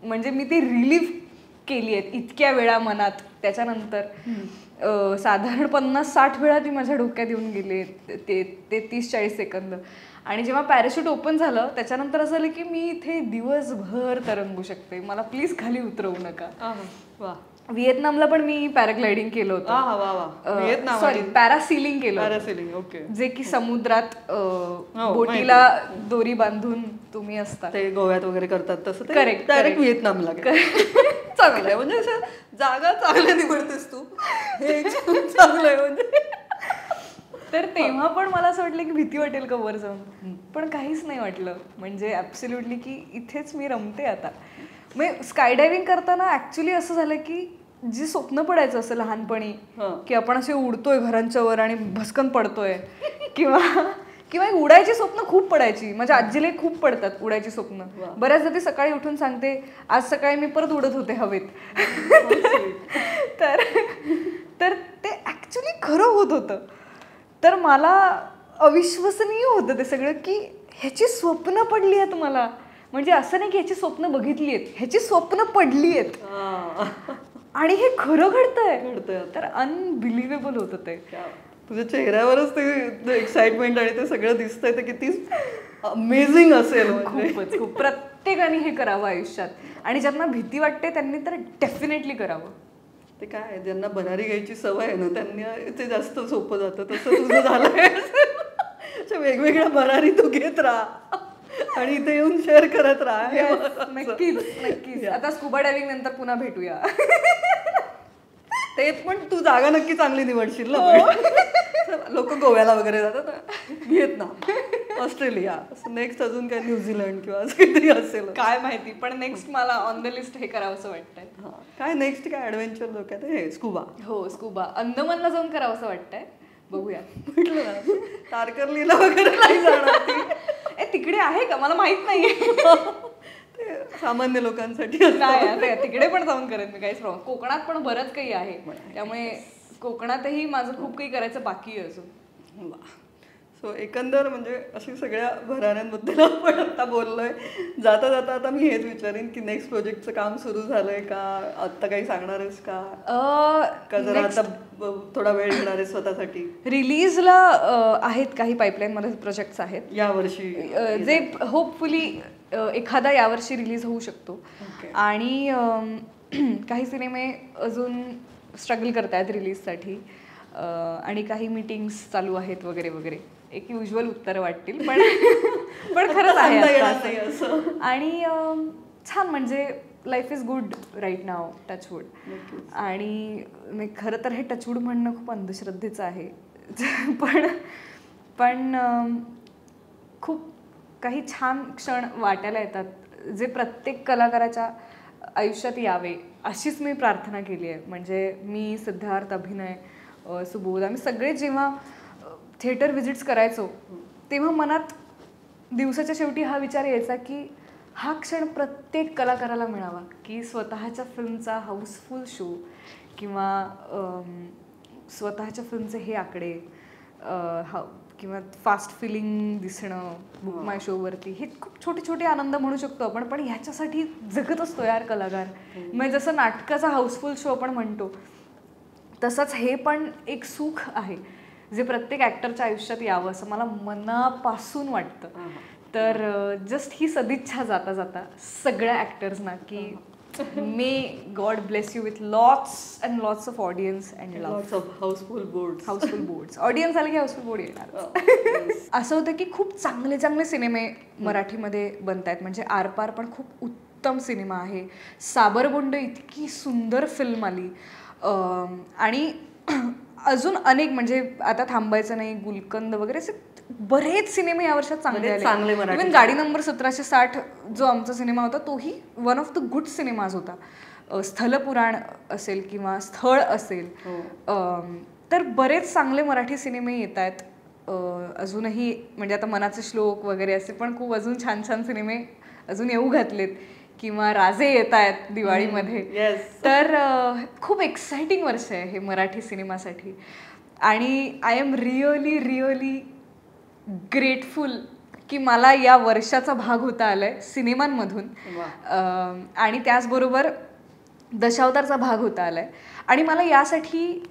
म्हणजे मी ती रिलीफ केली आहेत इतक्या वेळा मनात. त्याच्यानंतर साधारण 50-60 वेळा ती माझ्या डोक्यात येऊन गेली ते 30-40 सेकंद. आणि जेव्हा पॅराशूट ओपन झालं त्याच्यानंतर असं झालं की मी इथे दिवसभर तरंगू शकते, मला प्लीज खाली उतरवू नका. व्हिएतनामला पण मी पॅराग्लायडिंग केलं होतं, सॉरी पॅरासिलिंग केलं, पॅरासिलिंग. ओके. जे की समुद्रात बोटीला दोरी बांधून तुम्ही असता, ते गोव्यात वगैरे करतात तसं. करेक्ट. डायरेक्ट व्हिएतनामला चांगलं आहे, म्हणजे असं जागा चांगल्या निवडतेस तू, हे चांगलं आहे म्हणजे. तर तेव्हा पण मला असं वाटलं की भीती वाटेल का वर जाऊन, पण काहीच नाही वाटलं. म्हणजे ॲब्सोल्युटली की इथेच मी रमते आता. म्हणजे स्काय डायव्हिंग करताना ऍक्च्युली असं झालं की जी स्वप्न पडायचं असं लहानपणी की आपण असे उडतोय घरांच्या वर आणि भस्कन पडतोय, किंवा उडायची स्वप्न खूप पडायची. माझ्या आजीला खूप पडतात उडायची स्वप्न. बऱ्याचदा ती सकाळी उठून सांगते आज सकाळी मी परत उडत होते हवेत. तर ते ऍक्च्युली खरं होत होतं. तर मला अविश्वसनीय होतं ते सगळं की ह्याची स्वप्न पडली आहेत मला. म्हणजे असं नाही की ह्याची स्वप्न बघितली आहेत, ह्याची स्वप्न पडली आहेत आणि हे खरं घडतंय. तर अनबिलिव्हेबल होतं ते. तुझ्या चेहऱ्यावरच ते एक्साइटमेंट आणि ते सगळं दिसतंय, तर किती अमेझिंग असेल. खूपच खूप. प्रत्येकाने हे करावं आयुष्यात, आणि ज्यांना भीती वाटते त्यांनी तर डेफिनेटली करावं. ते काय ज्यांना बनारी घ्यायची सवय आहे ना त्यांनी ते जास्त सोपं जातं. तसं तुझं झालंय. वेगवेगळ्या बनारी तू घेत राहा आणि इथे येऊन शेअर करत राहा. नक्कीच. आता स्कुबा डायव्हिंग नंतर पुन्हा भेटूया. तेच, पण तू जागा नक्की चांगली निवडशील ना. लोक गोव्याला वगैरे जातात, व्हिएतनाम, ऑस्ट्रेलिया, नेक्स्ट अजून काय न्यूझीलंड किंवा असं काहीतरी असेल, काय माहिती. पण नेक्स्ट मला ऑन द लिस्ट हे करावं असं वाटतंय. काय नेक्स्ट काय ऍडव्हेंचर डोक्यात हे स्कुबा? हो, स्कुबा अंदमानला जाऊन करावं असं वाटतंय. बघूया. म्हटलं ना तारकर्लीला वगैरे नाही जाणार ती. तिकडे आहे का मला माहित नाहीये. ते सामान्य लोकांसाठी नाही, तिकडे पण जाऊन करेन मी, काहीच प्रॉब्लेम. कोकणात पण बरंच काही आहे, त्यामुळे कोकणातही माझं खूप काही करायचं बाकी आहे अजून. सो एकंदर म्हणजे अशी सगळ्या घराण्यांबद्दल आपण आता बोललोय. जाता जाता आता मी हेच विचारीन की नेक्स्ट प्रोजेक्टचं काम सुरू झालंय का, आत्ता काही सांगणार आहेस का जरा आता थोडा वेळ घेणार आहे स्वतःसाठी? रिलीजला आहेत काही पाईपलाईनमध्ये प्रोजेक्ट्स आहेत यावर्षी, जे होपफुली एखादा यावर्षी रिलीज होऊ शकतो. आणि काही सिनेमे अजून स्ट्रगल करतायत रिलीजसाठी, आणि काही मीटिंग्स चालू आहेत वगैरे वगैरे. एक युज्युअल उत्तर वाटतील, पण खरंच आहे. आणि छान, म्हणजे life is good right now, touchwood. आणि खरं तर हे टचवूड म्हणणं खूप अंधश्रद्धेचं आहे, पण खूप काही छान क्षण वाटायला येतात जे प्रत्येक कलाकाराच्या आयुष्यात यावे अशीच मी प्रार्थना केली आहे. म्हणजे मी, सिद्धार्थ, अभिनय, सुबोध, आम्ही सगळे जेव्हा थिएटर व्हिजिट्स करायचो तेव्हा मनात दिवसाच्या शेवटी हा विचार यायचा की हा क्षण प्रत्येक कलाकाराला मिळावा की स्वतःच्या फिल्मचा हाऊसफुल शो किंवा स्वतःच्या फिल्मचे हे आकडे किंवा फास्ट फिलिंग दिसणं बुक माय शोवरती, हे खूप छोटे छोटे आनंद म्हणू शकतो आपण, पण ह्याच्यासाठी जगत असतो यार कलाकार. म्हणजे जसं नाटकाचा हाऊसफुल शो आपण म्हणतो तसंच हे पण एक सुख आहे जे प्रत्येक ॲक्टरच्या आयुष्यात यावं असं मला मनापासून वाटतं. तर जस्ट ही सदिच्छा जाता जाता सगळ्या ॲक्टर्सना की may God bless you with lots and lots of audience and lots of housefull boards. Audience आले की हाऊसफुल बोर्ड येणार. असं होतं की खूप चांगले चांगले सिनेमे मराठीमध्ये बनत आहेत. म्हणजे आरपार पण खूप उत्तम सिनेमा आहे. साबरगुंड इतकी सुंदर फिल्म आली. आणि अजून अनेक, म्हणजे आता थांबायचं नाही, गुलकंद वगैरे असे बरेच सिनेमे या वर्षात चांगले आले. इव्हन गाडी नंबर 1760 जो आमचा सिनेमा होता तोही one of the good cinemas होता. स्थलपुराण असेल किंवा स्थळ असेल, तर बरेच चांगले मराठी सिनेमे येत आहेत अजूनही. म्हणजे आता मनाचे श्लोक वगैरे असे पण खूप अजून छान छान सिनेमे अजून येऊ घातलेत किंवा राजे येत आहेत दिवाळीमध्ये. तर खूप एक्साइटिंग वर्ष आहे हे मराठी सिनेमासाठी. आणि आय एम रिअली ग्रेटफुल की मला या वर्षाचा भाग होता आलाय सिनेमांमधून. आणि त्याचबरोबर दशावतारचा भाग होता आलाय. आणि मला यासाठी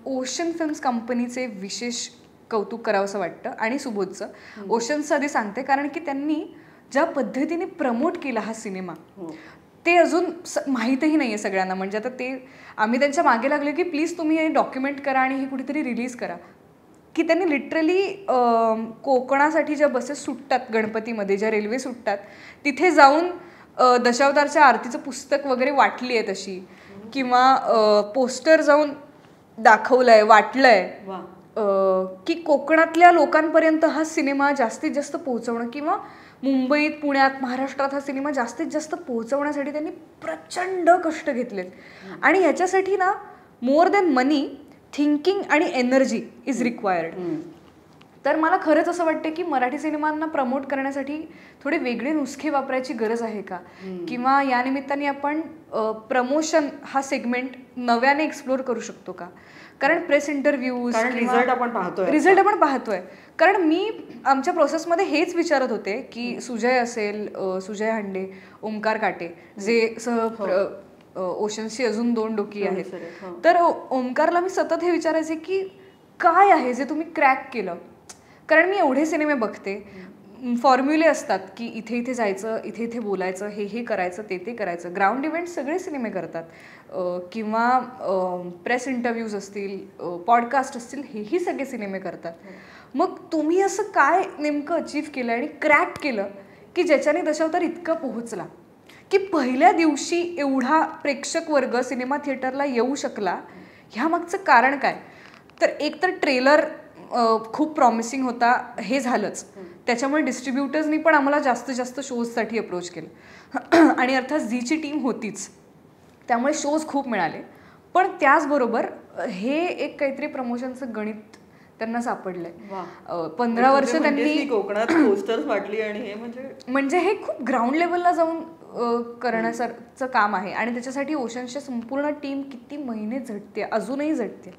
ओशन फिल्म्स कंपनीचे विशेष कौतुक करावंसं वाटतं आणि सुबोधचं. ओशनचं आधी सांगते कारण की त्यांनी ज्या पद्धतीने प्रमोट केला हा सिनेमा ते अजून माहीतही नाही आहे सगळ्यांना. म्हणजे आता ते आम्ही त्यांच्या मागे लागले की प्लीज तुम्ही हे डॉक्युमेंट करा आणि हे कुठेतरी रिलीज करा. की त्यांनी लिटरली कोकणासाठी ज्या बसेस सुटतात गणपतीमध्ये, ज्या रेल्वे सुटतात तिथे जाऊन दशावतारच्या आरतीचं पुस्तक वगैरे वाटली आहे तशी, किंवा पोस्टर जाऊन दाखवलंय, वाटलंय की कोकणातल्या लोकांपर्यंत हा सिनेमा जास्तीत जास्त पोहोचवणं, किंवा मुंबईत, पुण्यात, महाराष्ट्रात हा सिनेमा जास्तीत जास्त पोहोचवण्यासाठी त्यांनी प्रचंड कष्ट घेतलेत. आणि ह्याच्यासाठी ना मोर दॅन मनी, थिंकिंग आणि एनर्जी इज रिक्वायर्ड. तर मला खरंच असं वाटतं की मराठी सिनेमांना प्रमोट करण्यासाठी थोडे वेगळे नुसखे वापरायची गरज आहे का, किंवा या निमित्ताने आपण प्रमोशन हा सेगमेंट नव्याने एक्सप्लोर करू शकतो का. कारण प्रेस इंटरव्ह्यूज, रिझल्ट आपण पाहतोय. कारण मी आमच्या प्रोसेसमध्ये हेच विचारत होते की सुजय असेल, सुजय हांडे, ओमकार काटे जे ओशनशी अजून 2 डोकी आहेत, तर ओमकारला मी सतत हे विचारायचे की काय आहे जे तुम्ही क्रॅक केलं. कारण मी एवढे सिनेमे बघते, फॉर्म्युले असतात की इथे इथे जायचं, इथे इथे बोलायचं, हे करायचं, ते करायचं. ग्राउंड इव्हेंट सगळे सिनेमे करतात, किंवा प्रेस इंटरव्ह्यूज असतील, पॉडकास्ट असतील, हेही सगळे सिनेमे करतात. मग तुम्ही असं काय नेमकं अचीव्ह केलं आणि क्रॅक केलं की ज्याच्याने दशावतार इतकं पोहोचला की पहिल्या दिवशी एवढा प्रेक्षक वर्ग सिनेमा थिएटरला येऊ शकला. ह्या मागचं कारण काय. तर एक तर ट्रेलर खूप प्रॉमिसिंग होता, हे झालंच. त्याच्यामुळे डिस्ट्रीब्युटर्सनी पण आम्हाला जास्तीत जास्त शोजसाठी अप्रोच केलं. आणि अर्थात झीची टीम होतीच, त्यामुळे शोज खूप मिळाले. पण त्याचबरोबर हे एक काहीतरी प्रमोशनचं गणित त्यांना सापडलंय. 15 वर्ष त्यांनी कोकणात पोस्टर्स वाटली आणि हे म्हणजे हे खूप ग्राउंड लेवलला जाऊन करण्यासारखं काम आहे. आणि त्याच्यासाठी ओशनची संपूर्ण टीम किती महिने झटते, अजूनही झटते.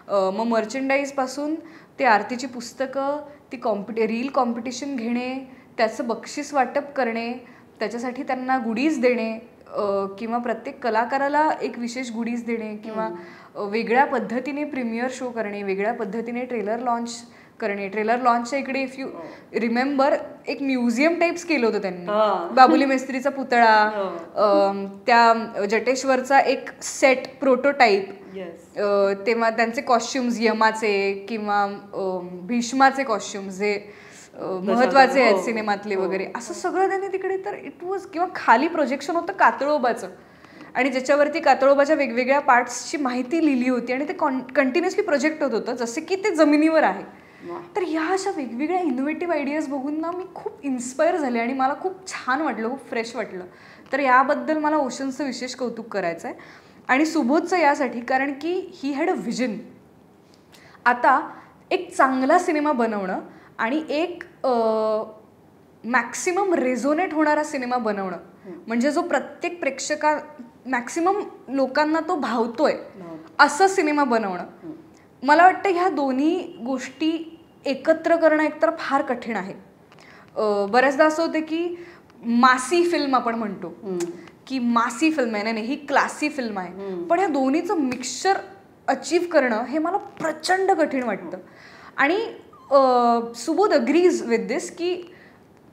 मग मर्चंडाईजपासून ते आरतीची पुस्तकं, ती रील कॉम्पिटिशन घेणे, त्याचं बक्षीस वाटप करणे, त्याच्यासाठी त्यांना गुडीज देणे, किंवा प्रत्येक कलाकाराला एक विशेष गुडीज देणे, किंवा वेगळ्या पद्धतीने प्रीमियर शो करणे, वेगळ्या पद्धतीने ट्रेलर लॉन्च करणे. ट्रेलर लॉन्चच्या इकडे इफ यू रिमेंबर एक म्युझियम टाईप्स केलं होतं त्यांनी. बाबुली मेस्त्रीचा पुतळा, त्या जटेश्वरचा एक सेट प्रोटोटाईप, तेव्हा त्यांचे कॉस्ट्युम्स यमाचे किंवा भीष्माचे कॉस्ट्युम्स जे महत्वाचे आहेत सिनेमातले वगैरे, असं सगळं त्यांनी तिकडे. तर इट वॉज, किंवा खाली प्रोजेक्शन होतं कातळोबाचं आणि ज्याच्यावरती कातळोबाच्या वेगवेगळ्या पार्ट्सची माहिती लिहिली होती आणि ते कंटिन्युअसली प्रोजेक्ट होत होतं जसे की ते जमिनीवर आहे. तर ह्या अशा वेगवेगळ्या इनोव्हेटिव्ह आयडियाज बघून ना मी खूप इन्स्पायर झाले आणि मला खूप छान वाटलं, खूप फ्रेश वाटलं. तर याबद्दल मला ओशनचं विशेष कौतुक करायचं आहे. आणि सुबोधचं यासाठी कारण की ही हॅड अ व्हिजन. आता एक चांगला सिनेमा बनवणं आणि एक मॅक्सिमम रेझोनेट होणारा सिनेमा बनवणं, म्हणजे जो प्रत्येक मॅक्सिमम लोकांना तो भावतोय असं सिनेमा बनवणं, मला वाटतं ह्या दोन्ही गोष्टी एकत्र करणं एकतर फार कठीण आहे. बऱ्याचदा असं होतं की मासी फिल्म आपण म्हणतो की मासी फिल्म आहे, नाही ही क्लासी फिल्म आहे, पण ह्या दोन्हीचं मिक्सचर अचीव्ह करणं हे मला प्रचंड कठीण वाटतं. आणि सुबोध अग्रीज विथ दिस की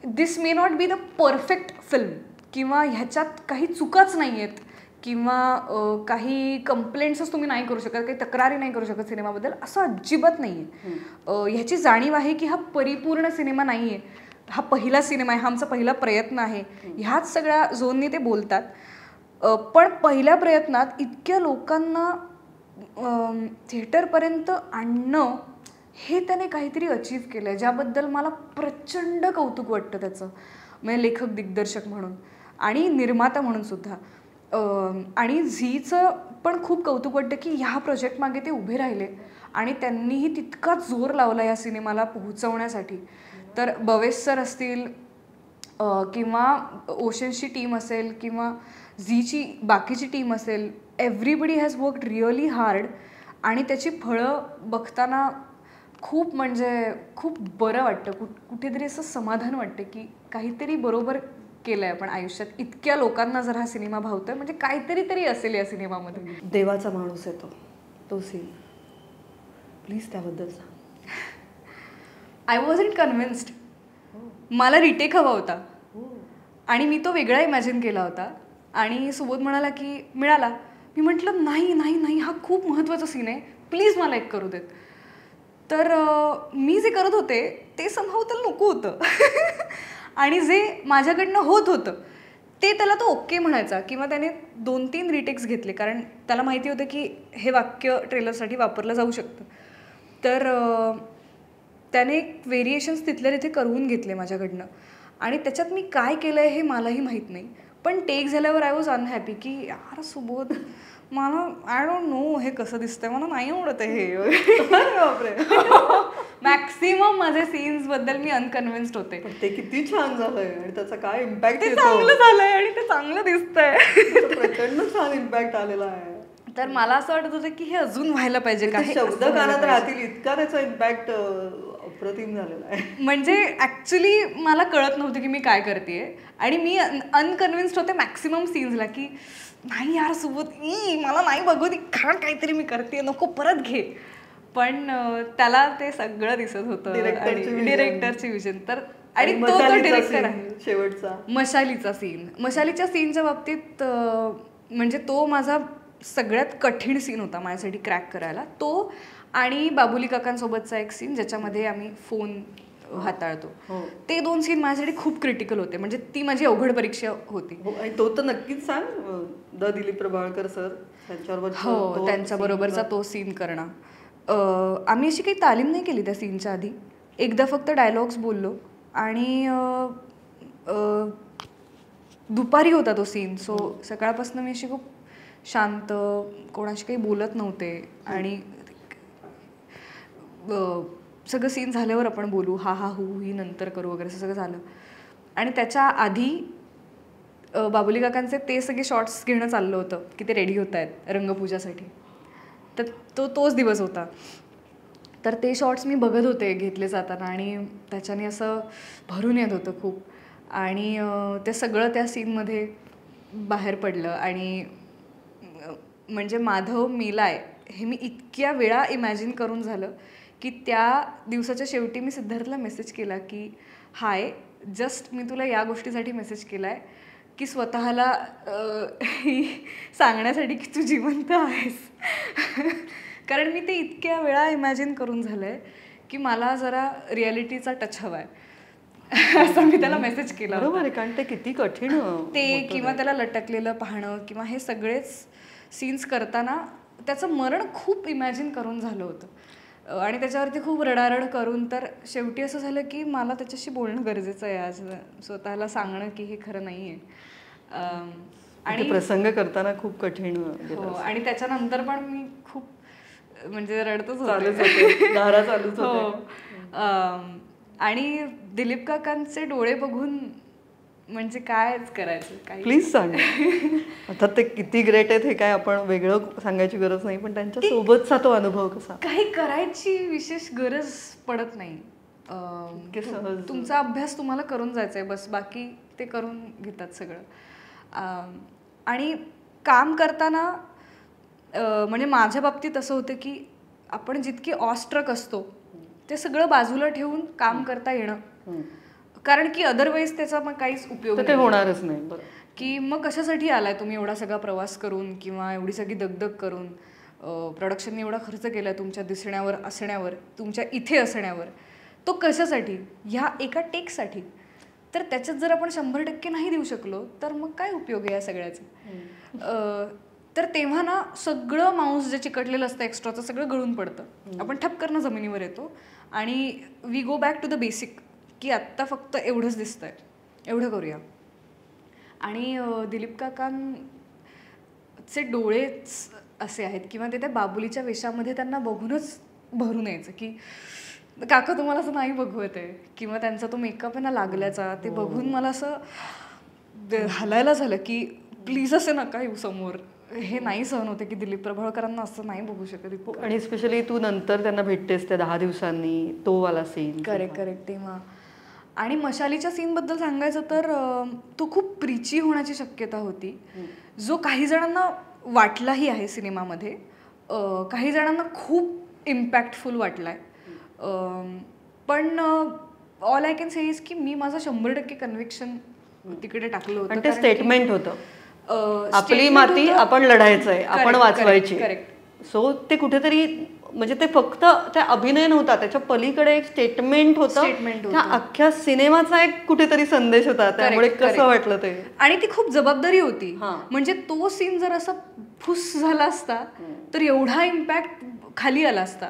this may not be the perfect film, किंवा ह्याच्यात काही चुकाच नाही आहेत, किंवा काही कंप्लेंट्सच तुम्ही नाही करू शकत, काही तक्रारी नाही करू शकत सिनेमाबद्दल, असं अजिबात नाही आहे. ह्याची जाणीव आहे की हा परिपूर्ण सिनेमा नाही आहे, हा पहिला सिनेमा आहे, हा आमचा पहिला प्रयत्न आहे, ह्याच सगळ्या झोननी ते बोलतात. पण पहिल्या प्रयत्नात इतक्या लोकांना थिएटरपर्यंत आणणं हे त्याने काहीतरी अचीव्ह केलं आहे, ज्याबद्दल मला प्रचंड कौतुक वाटतं त्याचं, म्हणजे लेखक दिग्दर्शक म्हणून आणि निर्माता म्हणून सुद्धा. आणि झीचं पण खूप कौतुक वाटतं की ह्या प्रोजेक्टमागे ते उभे राहिले आणि त्यांनीही तितका जोर लावला या सिनेमाला पोहोचवण्यासाठी. तर बवेस सर असतील किंवा ओशनची टीम असेल किंवा झीची बाकीची टीम असेल, everybody has worked really hard, आणि त्याची फळं बघताना खूप म्हणजे खूप बरं वाटतं, कुठेतरी असं समाधान वाटतं की काहीतरी बरोबर केलं आहे आपण आयुष्यात. इतक्या लोकांना जर हा सिनेमा भावतोय म्हणजे काहीतरी तरी असेल या सिनेमामध्ये. देवाचा माणूस येतो तो सीन, प्लीज त्याबद्दल सांग. I wasn't convinced. मला रिटेक हवा होता आणि मी तो वेगळा इमॅजिन केला होता, आणि सुबोध म्हणाला की मिळाला. मी म्हटलं नाही नाही नाही, हा खूप महत्त्वाचा सीन आहे, प्लीज मला एक करू देत. तर मी जे करत होते ते समहाव त्याला नको होतं आणि जे माझ्याकडनं होत होतं ते त्याला तो ओके म्हणायचा, किंवा त्याने 2-3 रिटेक्स घेतले, कारण त्याला माहिती होतं की हे वाक्य ट्रेलरसाठी वापरलं जाऊ शकतं. तर त्याने व्हेरिएशन्स तिथल्या तिथे करून घेतले माझ्याकडनं, आणि त्याच्यात मी काय केलं आहे हे मलाही माहीत नाही. पण टेक झाल्यावर आय वॉज अनहॅपी की यार सुबोध, मला आय डोंट नो हे कसं दिसतंय, मला नाही आवडत आहे हे. मॅक्सिमम माझे सीन्सबद्दल मी अनकन्व्हिन्स्ड होते. पण ते किती छान झालंय आणि त्याचा काय इम्पॅक्ट, ते चांगलं झालंय आणि ते चांगलं दिसतंय, प्रचंड छान इम्पॅक्ट आलेला आहे. तर मला असं वाटत होतं की हे अजून व्हायला पाहिजे, काही शब्द कानात राहतील इतका त्याचा इम्पॅक्ट अप्रतिम झालेला आहे. म्हणजे ऍक्च्युली मला कळत नव्हतं की मी काय करतेय, आणि मी अनकन्व्हिन्स्ड होते मॅक्सिमम सीन्सला की नाही यार सुबोध, मला नाही बघू दे, कारण काहीतरी मी करते, नको परत घे. पण त्याला ते सगळं दिसत होतं, डिरेक्टरची विजन. तर आणि तो डिरेक्टर आहे शेवटचा मशालीच्या सीनच्या बाबतीत, म्हणजे तो माझा सगळ्यात कठीण सीन होता माझ्यासाठी क्रॅक करायला, तो आणि बाबुली काकांसोबतचा एक सीन ज्याच्यामध्ये आम्ही फोन हाताळतो. ते 2 सीन माझ्यासाठी खूप क्रिटिकल होते, म्हणजे ती माझी अवघड परीक्षा होती. आणि तो तर नक्कीच सांग, द दिलीप प्रभावळकर सर त्यांच्याबरोबर. हो, त्यांच्याबरोबरचा तो सीन करणं. आम्ही अशी काही तालीम नाही केली त्या सीनच्या आधी, एकदा फक्त डायलॉग्स बोललो, आणि दुपारी होता तो सीन, सो सकाळपासून मी अशी खूप शांत, कोणाशी काही बोलत नव्हते, आणि सगळं सीन झाल्यावर आपण बोलू, हा हा हू ही नंतर करू वगैरे असं सगळं झालं. आणि त्याच्या आधी बाबुली काकांचे ते सगळे शॉर्ट्स घेणं चाललं होतं की ते रेडी होत आहेत रंगपूजासाठी. तर तोच दिवस होता. तर ते शॉर्ट्स मी बघत होते घेतले जाताना, आणि त्याच्याने असं भरून येत होतं खूप, आणि ते सगळं त्या सीनमध्ये बाहेर पडलं. आणि म्हणजे माधव मेलाय हे मी इतक्या वेळा इमॅजिन करून झालं की त्या दिवसाच्या शेवटी मी सिद्धार्थला मेसेज केला की हाय, जस्ट मी तुला या गोष्टीसाठी मेसेज केला आहे की स्वतःला सांगण्यासाठी की तू जिवंत आहेस. कारण मी ते इतक्या वेळा इमॅजिन करून झालं आहे की मला जरा रिॲलिटीचा टच हवा आहे असं मी त्याला मेसेज केला. बरोबर आहे, कारण ते किती कठीण ते, किंवा त्याला लटकलेलं पाहणं, किंवा हे सगळेच सीन्स करताना त्याचं मरण खूप इमॅजिन करून झालं होतं, आणि त्याच्यावरती खूप रडारड करून तर शेवटी असं झालं की मला त्याच्याशी बोलणं गरजेचं आहे आज, स्वतःला सांगणं की हे खरं नाही आहे. आणि प्रसंग करताना खूप कठीण. हो, आणि त्याच्यानंतर पण मी खूप म्हणजे रडतच होते, धारा चालूच होते. आणि दिलीप काकांचे डोळे बघून म्हणजे कायच करायचं काही. प्लीज सांग. आता ते किती ग्रेट आहेत हे काय आपण वेगळं सांगायची गरज नाही, पण त्यांच्या सोबतचा तो अनुभव कसा. काही करायची विशेष गरज पडत नाही. तुमचा अभ्यास तुम्हाला करून जायचा आहे बस, बाकी ते करून घेतात सगळं. आणि काम करताना म्हणजे माझ्या बाबतीत असं होतं की आपण जितकी ऑस्ट्रक असतो ते सगळं बाजूला ठेवून काम करता येणं, कारण की अदरवाईज त्याचा मग काहीच उपयोग ते होणारच नाही. की मग कशासाठी आलाय तुम्ही एवढा सगळा प्रवास करून किंवा एवढी सगळी दगदग करून, प्रोडक्शनने एवढा खर्च केला तुमच्या दिसण्यावर, असण्यावर, तुमच्या इथे असण्यावर, तो कशासाठी? ह्या एका टेकसाठी. तर त्याच्यात जर आपण 100% नाही देऊ शकलो तर मग काय उपयोग आहे या सगळ्याचा. तर तेव्हा ना सगळं मांस जे चिकटलेलं असतं एक्स्ट्राचं सगळं गळून पडतं. आपण ठपकरनं जमिनीवर येतो आणि we go back to the basic, की आत्ता फक्त एवढंच दिसतंय, एवढं करूया. आणि दिलीप काकांचे डोळेच असे आहेत किंवा ते त्या बाबुलीच्या वेशामध्ये त्यांना बघूनच भरून यायचं की काका तुम्हाला असं नाही बघवत आहे, किंवा त्यांचा तो मेकअप आहे ना लागल्याचा ते बघून मला असं हलायला झालं की प्लीज असे नका येऊ समोर. हे नाही सहन होते की दिलीप प्रभावळकरांना असं नाही बघू शकत. आणि स्पेशली तू नंतर त्यांना भेटतेस त्या 10 दिवसांनी, तो वाला सीन. करेक्ट तेव्हा. आणि मशालीच्या सीनबद्दल सांगायचं तर तो खूप प्रीची होण्याची शक्यता होती, जो काही जणांना वाटलाही आहे सिनेमामध्ये, काही जणांना खूप इम्पॅक्टफुल वाटलाय. पण all I can say is की मी माझं 100% कन्व्हिक्शन तिकडे टाकलं होतं. ते स्टेटमेंट होतं, आपली माती आपण लढायचंय, आपण वाचवायची. सो ते कुठेतरी म्हणजे ते फक्त त्या अभिनय नव्हता, त्याच्या पलीकडे एक स्टेटमेंट होतं, त्या अख्ख्या सिनेमाचा एक कुठेतरी संदेश होता. त्यामुळे कसं वाटलं ते. आणि ती खूप जबाबदारी होती. म्हणजे तो सीन जर असा फुस झाला असता तर एवढा इम्पॅक्ट खाली आला असता.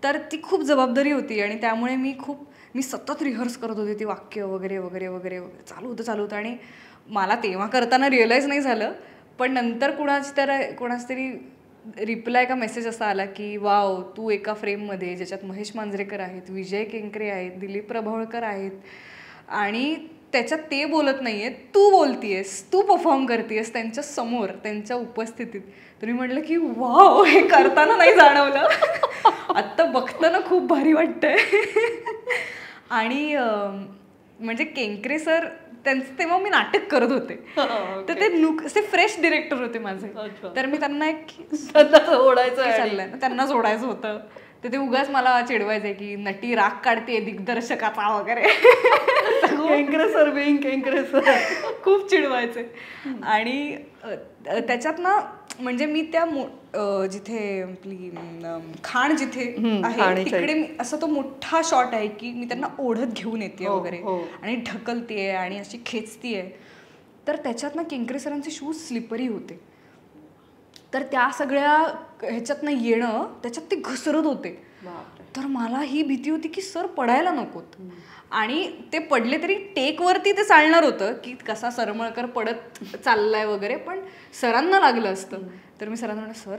तर ती खूप जबाबदारी होती आणि त्यामुळे मी सतत रिहर्स करत होते ती वाक्य वगैरे वगैरे वगैरे वगैरे चालू होतं. आणि मला तेव्हा करताना रिअलाईज नाही झालं, पण नंतर कोणाच तरी रिप्लाय का मेसेज असा आला की वाव, तू एका फ्रेममध्ये ज्याच्यात महेश मांजरेकर आहेत, विजय केंकरे आहेत, दिलीप प्रभावळकर आहेत आणि त्याच्यात ते बोलत नाहीये, तू बोलतीयस, तू परफॉर्म करतेयस त्यांच्या समोर, त्यांच्या उपस्थितीत. तर मी म्हटलं की वाव, हे करताना नाही जाणवलं, आत्ता बघताना खूप भारी वाटतंय. आणि म्हणजे केंकरे सर त्यांचं तेव्हा मी नाटक करत होते, तर ते फ्रेश डिरेक्टर होते माझे. तर मी त्यांना त्यांना जोडायचं होतं. तर ते उगाच मला चिडवायचे की नटी राग काढते दिग्दर्शकाचा वगैरे. केंकरे सर खूप चिडवायचे. आणि त्याच्यात ना म्हणजे मी त्या जिथे आपली खाण जिथे आहे तिकडे असं तो मोठा शॉट आहे की मी त्यांना ओढत घेऊन येते वगैरे आणि ढकलतेय आणि अशी खेचतीये. तर त्याच्यात ना केंकरे सरांचे शूज स्लिपरी होते, तर त्या सगळ्या ह्याच्यातनं येणं त्याच्यात ते घसरत होते. तर मला ही भीती होती की सर पडायला नकोत. आणि ते पडले तरी टेकवरती ते चालणार होतं की कसा सरमळकर पडत चाललाय वगैरे, पण सरांना लागलं असतं. तर मी सरांना म्हणलं, सर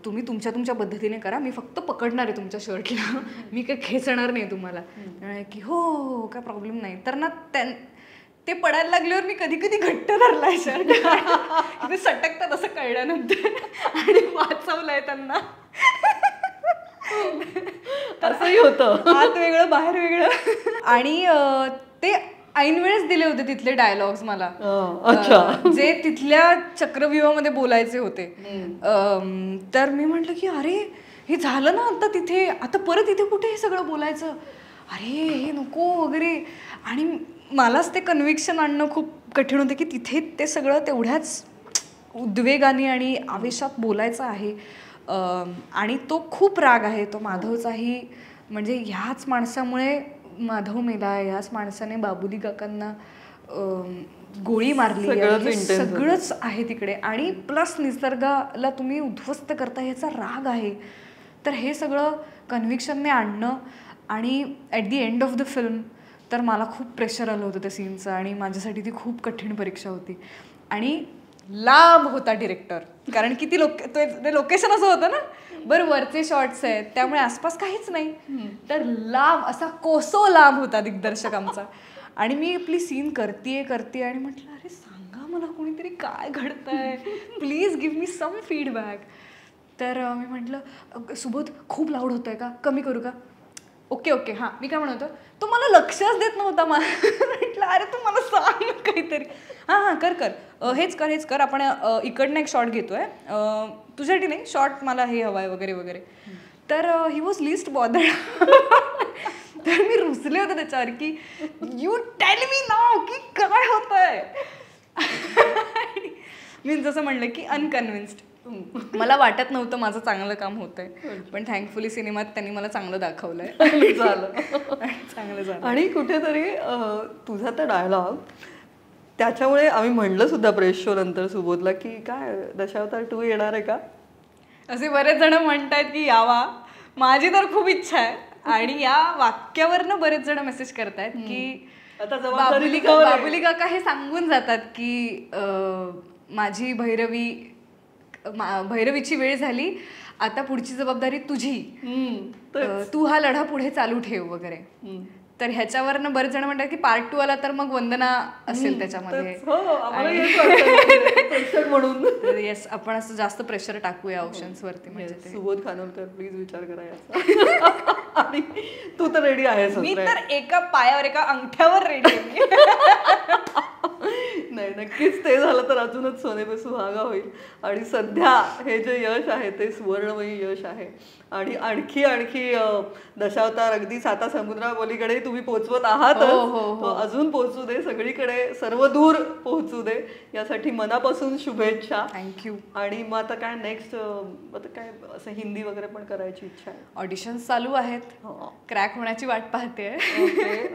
तुम्ही तुमच्या पद्धतीने करा, मी फक्त पकडणार आहे तुमच्या शर्टला, मी काही खेचणार नाही तुम्हाला. की हो काय प्रॉब्लेम नाही. तर ना ते पडायला लागल्यावर मी कधी कधी घट्ट धरलाय शर्ट, ते सटकतात असं कळल्यानंतर, आणि वाचवलंय त्यांना. असंही होतं, आत वेगळं बाहेर वेगळं. आणि ते ऐन वेळेस दिले होते तिथले डायलॉग्स मला, जे तिथल्या चक्रव्यूहामध्ये बोलायचे होते. तर मी म्हटलं की अरे हे झालं ना आता तिथे, आता परत इथे कुठे हे सगळं बोलायचं, अरे हे नको वगैरे. आणि मलाच ते कन्व्हिक्शन आणणं खूप कठीण होतं की तिथे ते सगळं तेवढ्याच उद्वेगाने आणि आवेशात बोलायचं आहे. आणि तो खूप राग आहे तो माधवचाही. म्हणजे ह्याच माणसामुळे माधव मेला, ह्याच माणसाने बाबुली काकांना गोळी मारली, सगळंच आहे तिकडे. आणि प्लस निसर्गाला तुम्ही उद्ध्वस्त करता ह्याचा राग आहे. तर हे सगळं कन्व्हिक्शनने आणणं. आणि at the end of the film तर मला खूप प्रेशर आलं होतं त्या सीनचं, आणि माझ्यासाठी ती खूप कठीण परीक्षा होती. आणि लांब होता डिरेक्टर, कारण की ती लोकेशन असं होतं ना, बरं वरचे शॉट्स आहेत त्यामुळे आसपास काहीच नाही, तर लांब असा कोसो लांब होता दिग्दर्शक आमचा. आणि मी आपली सीन करते आणि म्हटलं अरे सांगा मला कोणीतरी काय घडतंय, please give me some feedback. तर मी म्हटलं सुबोध खूप लाऊड होतंय का, कमी करू का, ओके हां. मी काय म्हणतो, तो मला लक्षच देत नव्हता. म्हटलं अरे तू मला सांग काहीतरी. हां कर हेच कर आपण इकडनं एक शॉट घेतोय, तुझ्यासाठी नाही शॉट, मला हे हवाय वगैरे वगैरे. तर ही वॉज लिस्ट बॉदर्ड. तर मी रुसले होते त्याच्यावर की यू टेल मी नाव की काय होतंय. मी जसं म्हणलं की अनकन्व्हिन्स्ड, मला वाटत नव्हतं माझं चांगलं काम होतंय, पण थँकफुली सिनेमात त्यांनी मला चांगलं दाखवलंय. चांगलं झालं. आणि कुठेतरी तुझा तर डायलॉग, त्याच्यामुळे आम्ही म्हणलं सुद्धा प्रेस शो नंतर सुबोधला की काय दशावतार 2 येणार आहे का, असे बरेच जण म्हणतात की यावा, माझी तर खूप इच्छा आहे. आणि या वाक्यावरनं बरेच जण मेसेज करतायत की बाबुली काका हे सांगून जातात की माझी भैरवीची वेळ झाली, आता पुढची जबाबदारी तुझी, तू हा लढा पुढे चालू ठेव वगैरे. तर ह्याच्यावरनं बरेच जण म्हणतात की पार्ट 2 आला तर मग वंदना असेल त्याच्यामध्ये. म्हणून येस, आपण असं जास्त प्रेशर टाकूया ऑप्शन्स वरती. म्हणजे सुबोध खानोलकर प्लीज विचार करा याचा. आणि तू तर रेडी आहेस. मी तर एका पायावर एका अंगठ्यावर रेडी आहे. नाही, नक्कीच ते झालं तर अजूनच सोने पे सुहागा होईल. आणि सध्या हे जे यश आहे ते सुवर्णमयी यश आहे. आणि आणखी दशावतार अगदी 7 समुद्रापलीकडे तुम्ही पोहोचवत आहात, अजून पोहोचू दे, सगळीकडे सर्वदूर पोहोचू दे, यासाठी मनापासून शुभेच्छा. थँक्यू. आणि मग आता काय नेक्स्ट, आता काय असं हिंदी वगैरे पण करायची इच्छा आहे? ऑडिशन्स चालू आहेत, क्रॅक होण्याची वाट पाहते.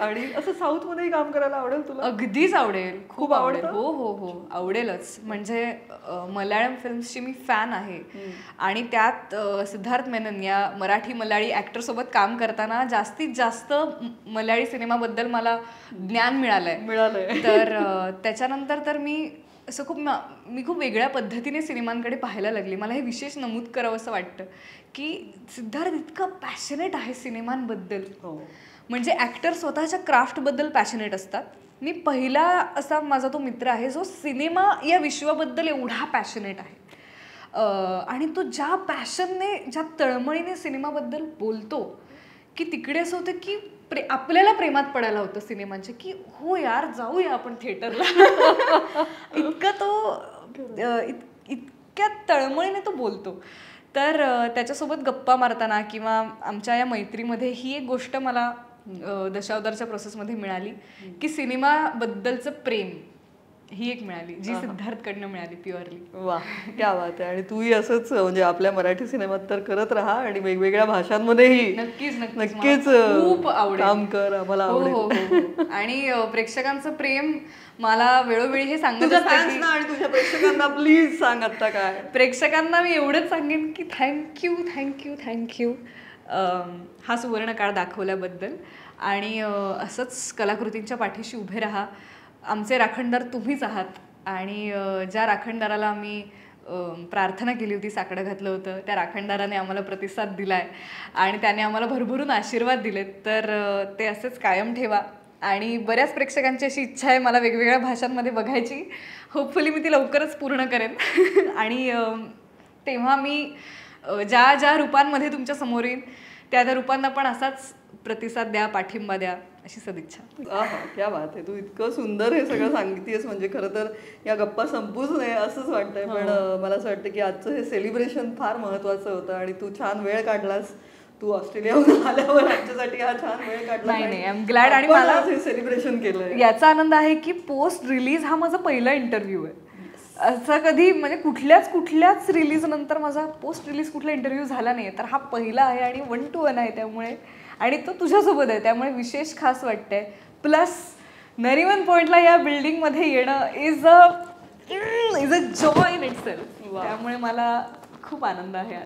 आणि असं साऊथ मध्येही काम करायला आवडेल तुला? अगदीच आवडेल, खूप आवडेल. हो आवडेलच. म्हणजे मल्याळम फिल्म्सची मी फॅन आहे. आणि त्यात सिद्धार्थ मेनन या मराठी मल्याळी ऍक्टर सोबत काम करताना जास्तीत जास्त मल्याळी सिनेमाबद्दल मला ज्ञान मिळालंय. तर त्याच्यानंतर तर मी खूप वेगळ्या पद्धतीने सिनेमांकडे पाहायला लागले. मला हे विशेष नमूद करावं असं वाटतं की सिद्धार्थ इतकं पॅशनेट आहे सिनेमांबद्दल. म्हणजे ऍक्टर स्वतःच्या क्राफ्टबद्दल पॅशनेट असतात. मी पहिला असा माझा तो मित्र आहे जो सिनेमा या विश्वाबद्दल एवढा पॅशनेट आहे. आणि तो ज्या पॅशनने, ज्या तळमळीने सिनेमाबद्दल बोलतो की तिकडे असं होतं की आपल्याला प्रेमात पडायला होतं सिनेमांचे, की हो यार जाऊया आपण थिएटरला. इतक्या तळमळीने तो बोलतो. तर त्याच्यासोबत गप्पा मारताना किंवा आमच्या या मैत्रीमध्ये ही एक गोष्ट मला दशावतारच्या प्रोसेसमध्ये मिळाली की सिनेमाबद्दलचं प्रेम ही एक मिळाली, जी सिद्धार्थकडनं मिळाली प्युअरली. वा, क्या बात आहे. आणि तूही असंच म्हणजे आपल्या मराठी सिनेमात तर करत राहा आणि वेगवेगळ्या भाषांमध्येही नक्कीच खूप काम कर, आम्हाला आवडेल. आणि प्रेक्षकांचं प्रेम मला वेळोवेळी हे सांगत आणि तुझ्या प्रेक्षकांना प्लीज सांग आता काय. प्रेक्षकांना मी एवढंच सांगेन की थँक्यू हा सुवर्ण काळ दाखवल्याबद्दल. आणि असंच कलाकृतींच्या पाठीशी उभे राहा. आमचे राखणदार तुम्हीच आहात. आणि ज्या राखणदाराला आम्ही प्रार्थना केली होती, साकडं घातलं होतं, त्या राखणदाराने आम्हाला प्रतिसाद दिलाय आणि त्याने आम्हाला भरभरून आशीर्वाद दिलेत. तर ते असेच कायम ठेवा. आणि बऱ्याच प्रेक्षकांची अशी इच्छा आहे मला वेगवेगळ्या भाषांमध्ये बघायची. होपफुली मी ती लवकरच पूर्ण करेन. आणि तेव्हा मी ज्या रूपांमध्ये तुमच्या समोर येईन त्या रूपांना पण असाच प्रतिसाद द्या, पाठिंबा द्या, अशी सदिच्छा. क्या बात आहे. तू इतकं सुंदर हे सगळं सांगतेस, म्हणजे खरं तर या गप्पा संपूच नये असंच वाटतंय. पण मला असं वाटतं की आजचं हे सेलिब्रेशन फार महत्वाचं होतं आणि तू छान वेळ काढलास. तू ऑस्ट्रेलियाहून आल्यावर आमच्यासाठी हा छान वेळ काढला. नाही, आय एम ग्लॅड. आणि मला हे सेलिब्रेशन केलं याचा आनंद आहे की पोस्ट रिलीज हा माझा पहिला इंटरव्ह्यू आहे. असं कधी म्हणजे कुठल्याच रिलीज नंतर माझा पोस्ट रिलीज कुठला इंटरव्ह्यू झाला नाही, तर हा पहिला आहे आणि 1 to 1 आहे. त्यामुळे आणि तो तुझ्यासोबत आहे त्यामुळे विशेष खास वाटतंय. प्लस नरिमन पॉइंटला या बिल्डिंगमध्ये येणं is a joy in itself. त्यामुळे मला खूप आनंद आहे.